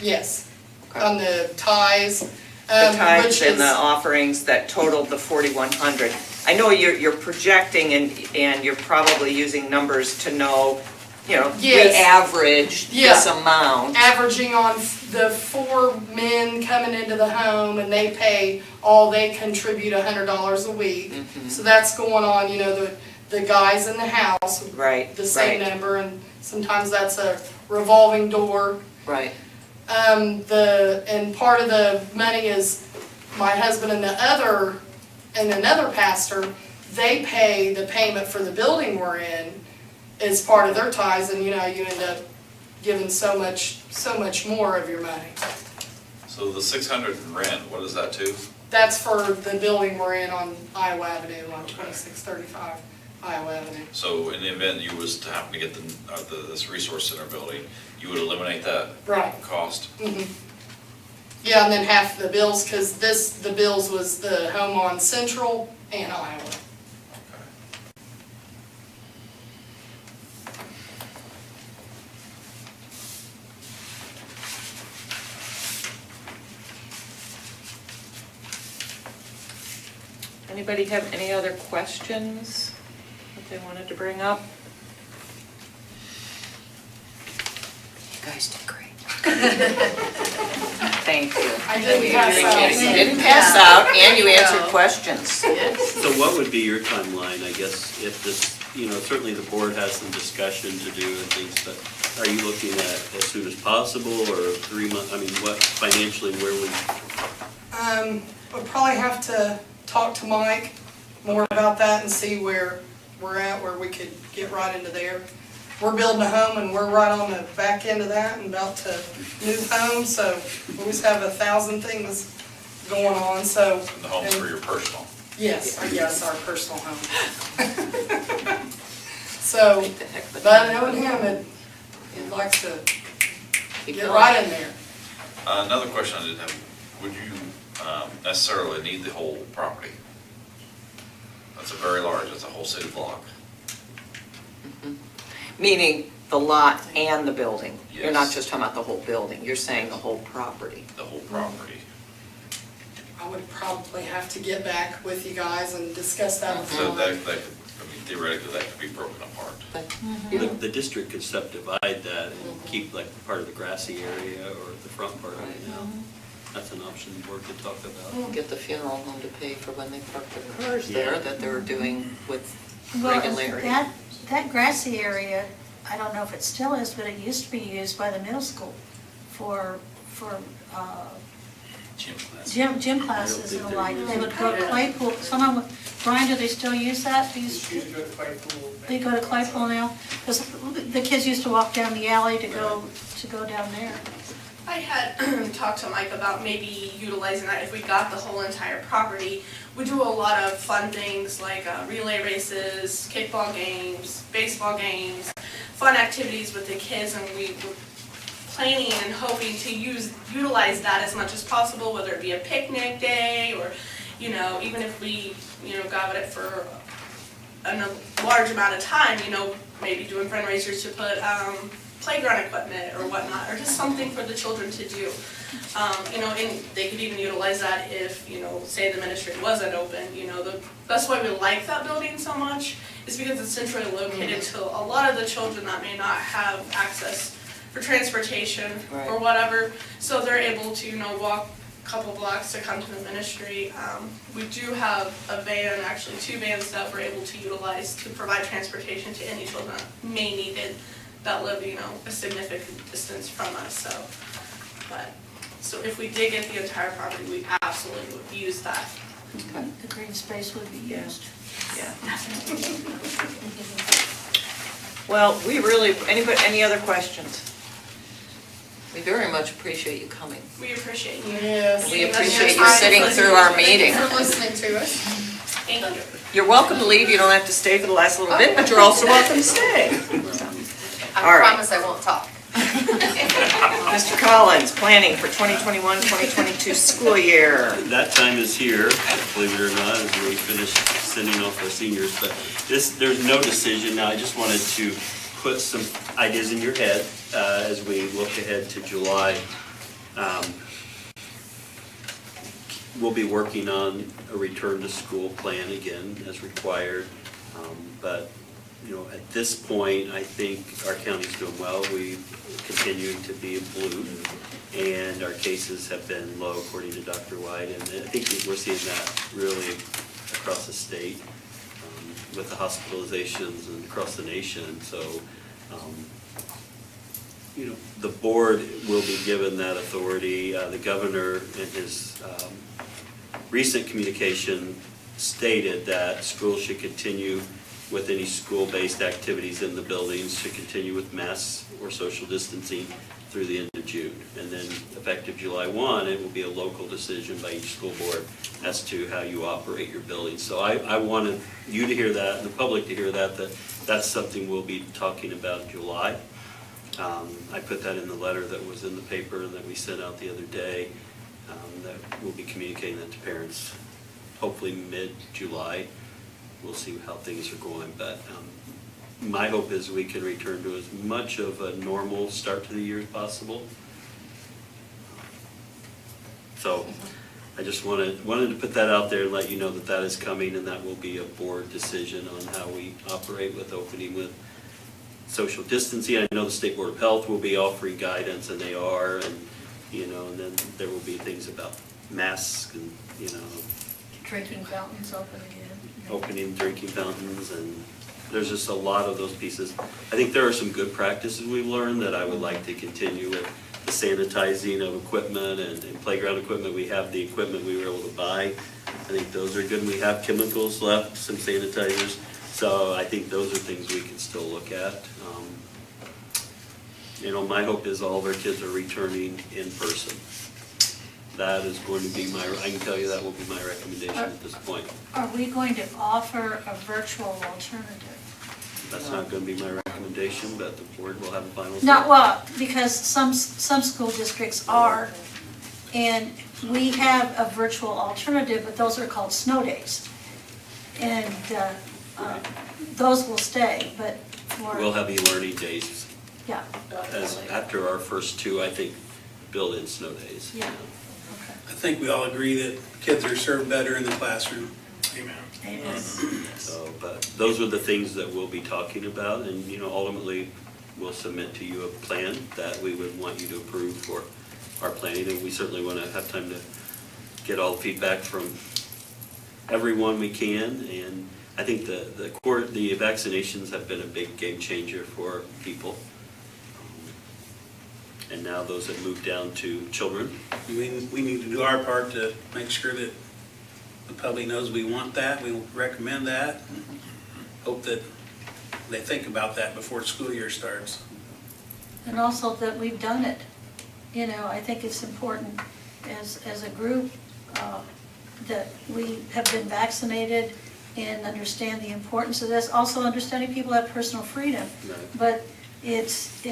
Yes,
Okay.
on the ties.
The tithes
which
and the
is-
offerings that totaled the 4,100. I know you're projecting and you're probably using numbers to know, we
Yes.
averaged this
Yeah.
amount.
Averaging on the 4 men coming into the home, and they contribute $100 a week. So that's going on, the guys in the house,
Right,
the same
right,
number, and sometimes that's a revolving door.
right.
And part of the money is my husband and another pastor, they pay the payment for the building we're in as part of their tithes, and you end up giving so much more of your money.
So the 600 in rent, what is that to?
That's for the building we're in on Iowa Avenue, on 2635 Iowa Avenue.
So in the event you was to happen to get this resource center building, you would eliminate that
Right.
cost?
Mhm. Yeah, and then half the bills, because the bills was the home on Central and Iowa.
Anybody have any other questions that they wanted to bring up? You guys did great. Thank you.
I didn't pass out.
You didn't pass out, and you answered questions.
So what would be your timeline, I guess, if this, certainly the board has some discussion to do and things, but are you looking at as soon as possible, or 3 months, what financially, where we?
We'll probably have to talk to Mike more about that and see where we're at, where we could get right into there. We're building a home and we're right on the back end of that and about to move home, so we always have 1,000 things going on, so.
And the home's for your personal.
Yes, our personal home. So, but knowing him, he likes to get right in there.
Another question I did have, would you necessarily need the whole property? That's a very large, it's a whole city block.
Meaning the lot and the building? You're not
Yes.
just talking about the whole building, you're saying the whole property?
The whole property.
I would probably have to get back with you guys and discuss that with
So
Ron.
that could, I mean, theoretically, that could be broken apart.
The district could subdivide that and keep like part of the grassy area or the front part of it now. That's an option the board could talk about.
Get the funeral home to pay for when they park their cars there,
Yeah.
that they're doing with
Well,
regularity.
that grassy area, I don't know if it still is, but it used to be used by the middle school for gym classes and the like. They would go to Claypool, Brian, do they still use that? They go to Claypool now? Because the kids used to walk down the alley to go down there.
I had talked to Mike about maybe utilizing that if we got the whole entire property. We do a lot of fun things like relay races, kickball games, baseball games, fun activities with the kids, and we were planning and hoping to utilize that as much as possible, whether it be a picnic day or, even if we, got it for a large amount of time, maybe doing fundraisers to put playground equipment or whatnot, or just something for the children to do. And they could even utilize that if, say the ministry wasn't open, that's why we like that building so much, is because it's centrally located to a lot of the children that may not have access for transportation or whatever, so they're able to, walk a couple blocks to come to the ministry. We do have a van, actually 2 vans that we're able to utilize to provide transportation to any children that may need it, that live, a significant distance from us, so if we did get the entire property, we absolutely would use that.
The green space would be used.
Yeah. Well, any other questions? We very much appreciate you coming.
We appreciate you.
Yes.
We appreciate you sitting through our meeting.
Thank you for listening to us. Thank you.
You're welcome to leave, you don't have to stay for the last little bit, but you're also welcome to stay.
I
All right.
promise I won't talk.
Mr. Collins, planning for 2021-2022 school year.
That time is here, believe it or not, as we finish sending off our seniors, but there's no decision now. I just wanted to put some ideas in your head as we look ahead to July. We'll be working on a return to school plan again as required, but at this point, I think our county's doing well. We continue to be in blue, and our cases have been low, according to Dr. White, and I think we're seeing that really across the state with the hospitalizations and across the nation. So, the board will be given that authority. The governor, in his recent communication, stated that schools should continue with any school-based activities in the buildings, should continue with masks or social distancing through the end of June. And then effective July 1, it will be a local decision by each school board as to how you operate your building. So I wanted you to hear that, and the public to hear that that's something we'll be talking about in July. I put that in the letter that was in the paper and that we sent out the other day, that we'll be communicating that to parents, hopefully mid-July. We'll see how things are going, but my hope is we can return to as much of a normal start to the year as possible. So I just wanted to put that out there and let you know that that is coming, and that will be a board decision on how we operate with opening with social distancing. I know the State Board of Health will be offering guidance, and they are, and and then there will be things about masks and
Drinking fountains open again.
opening drinking fountains, and there's just a lot of those pieces. I think there are some good practices we've learned that I would like to continue with. The sanitizing of equipment and playground equipment. We have the equipment we were able to buy I think those are good. We have chemicals left, some sanitizers, so I think those are things we can still look at. You know, my hope is all of our kids are returning in person. That is going to be I can tell you that will be my recommendation at this point.
Are we going to offer a virtual alternative?
That's not going to be my recommendation, but the board will have a final say.
Not, well, because some school districts are, and we have a virtual alternative, but those are called snow days. And those will stay, but for.
We'll have e-learning days.
Yeah.
As after our first two, I think, build in snow days.
Yeah.
I think we all agree that kids are served better in the classroom. Amen.
Amen.
So, but those are the things that we'll be talking about, and, you know, ultimately, we'll submit to you a plan that we would want you to approve for our planning, and we certainly want to have time to get all the feedback from everyone we can, and I think the vaccinations have been a big game changer for people. And now those have moved down to children.
We need to do our part to make sure that the public knows we want that, we recommend that. Hope that they think about that before school year starts.
And also that we've done it. You know, I think it's important as a group that we have been vaccinated and understand the importance of this. Also understanding people have personal freedom.
Right.
But it's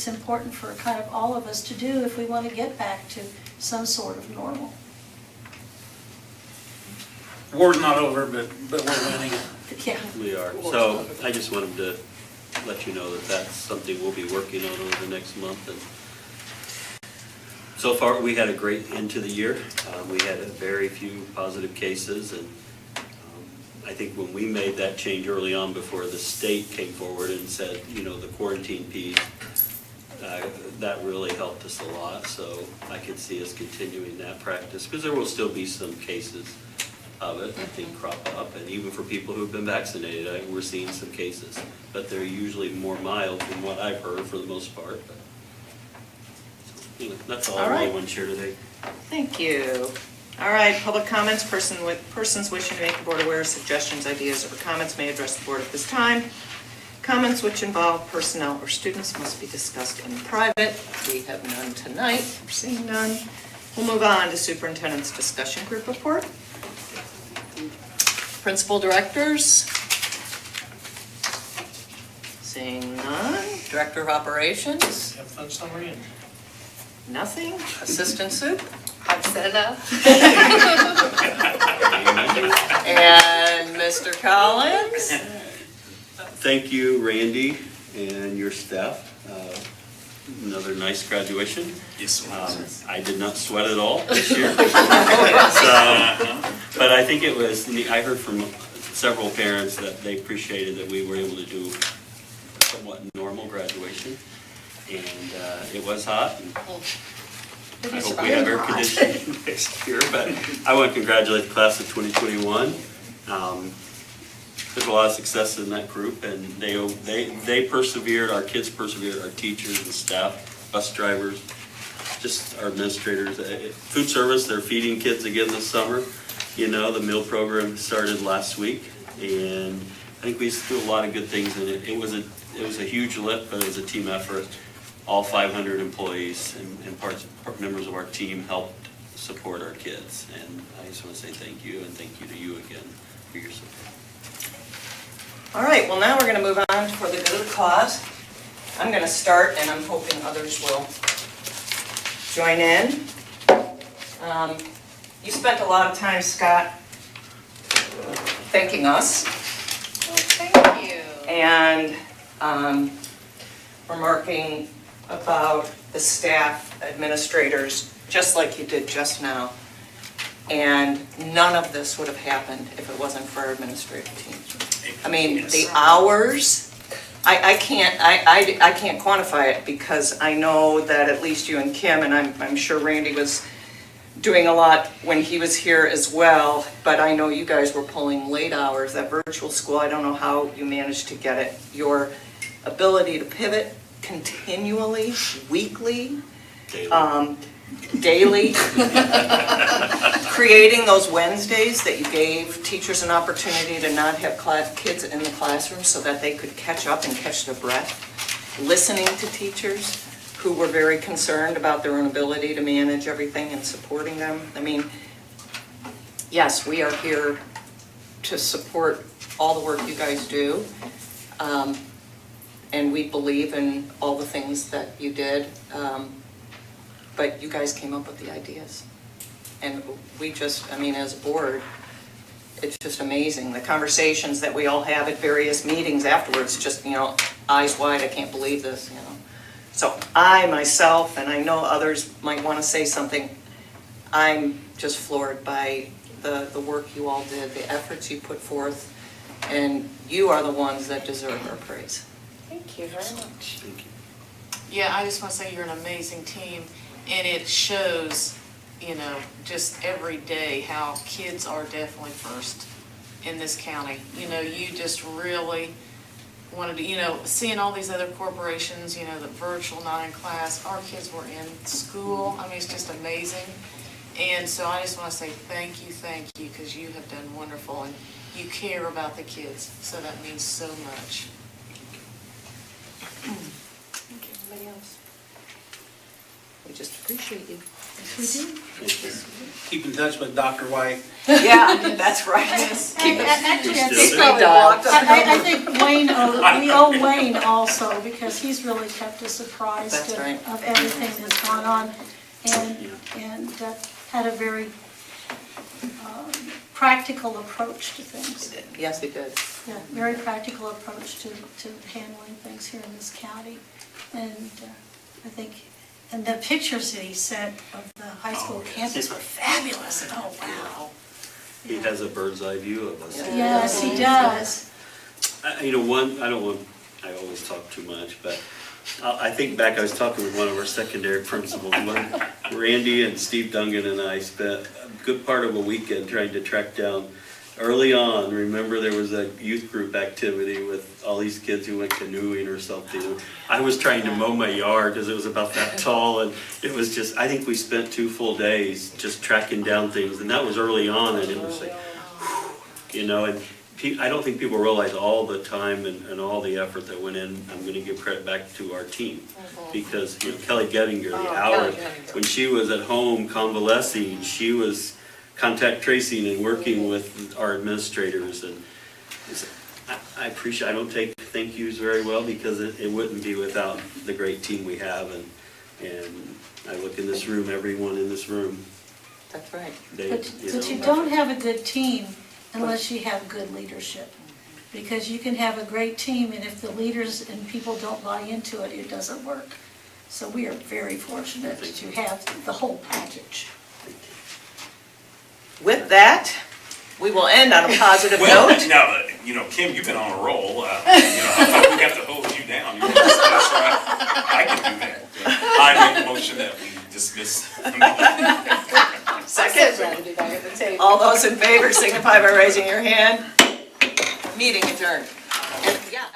important for kind of all of us to do if we want to get back to some sort of normal.
War's not over, but we're winning.
Yeah.
We are. So I just wanted to let you know that that's something we'll be working on over the next month. And so far, we had a great end to the year. We had very few positive cases, and I think when we made that change early on before the state came forward and said, you know, the quarantine piece, that really helped us a lot. So I could see us continuing that practice, because there will still be some cases of it, I think, crop up. And even for people who've been vaccinated, we're seeing some cases, but they're usually more mild from what I've heard for the most part. But, you know, that's all I really want to share today.
Thank you. All right, public comments, persons wishing to make the board aware of suggestions, ideas, or comments may address the board at this time. Comments which involve personnel or students must be discussed in private. We have none tonight, we're seeing none. We'll move on to superintendent's discussion group report. Principal directors. Seeing none. Director of operations.
Have fun summary and.
Nothing. Assistant soup.
I've said enough.
And Mr. Collins.
Thank you, Randy, and your staff. Another nice graduation.
Yes,
I did not sweat at all this year. But I think it was, I heard from several parents that they appreciated that we were able to do a somewhat normal graduation. And it was hot. And I hope we have air conditioning next year, but I want to congratulate the class of 2021. There's a lot of success in that group, and they persevered, our kids persevered, our teachers and staff, bus drivers, just our administrators. Food service, they're feeding kids again this summer. You know, the meal program started last week, and I think we do a lot of good things in it. It was a huge lift, but it was a team effort. All 500 employees and members of our team helped support our kids, and I just want to say thank you, and thank you to you again for your support.
All right, well, now we're going to move on for the good of the cause. I'm going to start, and I'm hoping others will join in. You spent a lot of time, Scott, thanking us.
Well, thank you.
And remarking about the staff, administrators, just like you did just now. And none of this would have happened if it wasn't for our administrative team. I mean, the hours, I can't quantify it, because I know that at least you and Kim, and I'm sure Randy was doing a lot when he was here as well, but I know you guys were pulling late hours. That virtual school, I don't know how you managed to get it. Your ability to pivot continually, weekly, daily, creating those Wednesdays that you gave teachers an opportunity to not have kids in the classroom so that they could catch up and catch their breath, listening to teachers who were very concerned about their own ability to manage everything and supporting them. I mean, yes, we are here to support all the work you guys do. And we believe in all the things that you did. But you guys came up with the ideas. And we just, I mean, as a board, it's just amazing. The conversations that we all have at various meetings afterwards, just, eyes wide, I can't believe this, So I myself, and I know others might want to say something, I'm just floored by the work you all did, the efforts you put forth, and you are the ones that deserve our praise.
Thank you very much.
Yeah, I just want to say you're an amazing team, and it shows, just every day how kids are definitely first in this county. You just really wanted to, seeing all these other corporations, the virtual, not in class, our kids were in school. I mean, it's just amazing. And so I just want to say thank you, because you have done wonderful, and you care about the kids, so that means so much.
Anybody else?
We just appreciate you.
Keep in touch with Dr. White.
Yeah, that's right.
And actually, I think,
Probably blocked.
I think we owe Wayne also, because he's really kept us apprised
That's right.
of everything that's gone on, and had a very practical approach to things.
Yes, it did.
Yeah, very practical approach to handling things here in this county. And I think, and the pictures that he sent of the high school campus were fabulous. Oh, wow.
He has a bird's eye view of us.
Yes, he does.
I always talk too much, but I think back, I was talking with one of our secondary principals, when Randy and Steve Dungan and I spent a good part of a weekend trying to track down, early on, remember there was a youth group activity with all these kids who went canoeing or something. I was trying to mow my yard because it was about that tall, and it was just, I think we spent 2 full days just tracking down things, and that was early on, and it was like, whew, and I don't think people realize all the time and all the effort that went in. I'm going to give credit back to our team, because Kelly Gettinger, the hours, when she was at home convalescing, she was contact tracing and working with our administrators, and I appreciate, I don't take thank yous very well, because it wouldn't be without the great team we have, and I look in this room, everyone in this room.
That's right.
But you don't have a good team unless you have good leadership. Because you can have a great team, and if the leaders and people don't buy into it, it doesn't work. So we are very fortunate to have the whole package.
With that, we will end on a positive
Well,
note.
now, Kim, you've been on a roll. I thought we got to hose you down. That's right. I can do that. I make a motion that we dismiss.
Second. All those in favor signify by raising your hand. Meeting adjourned. And, yeah.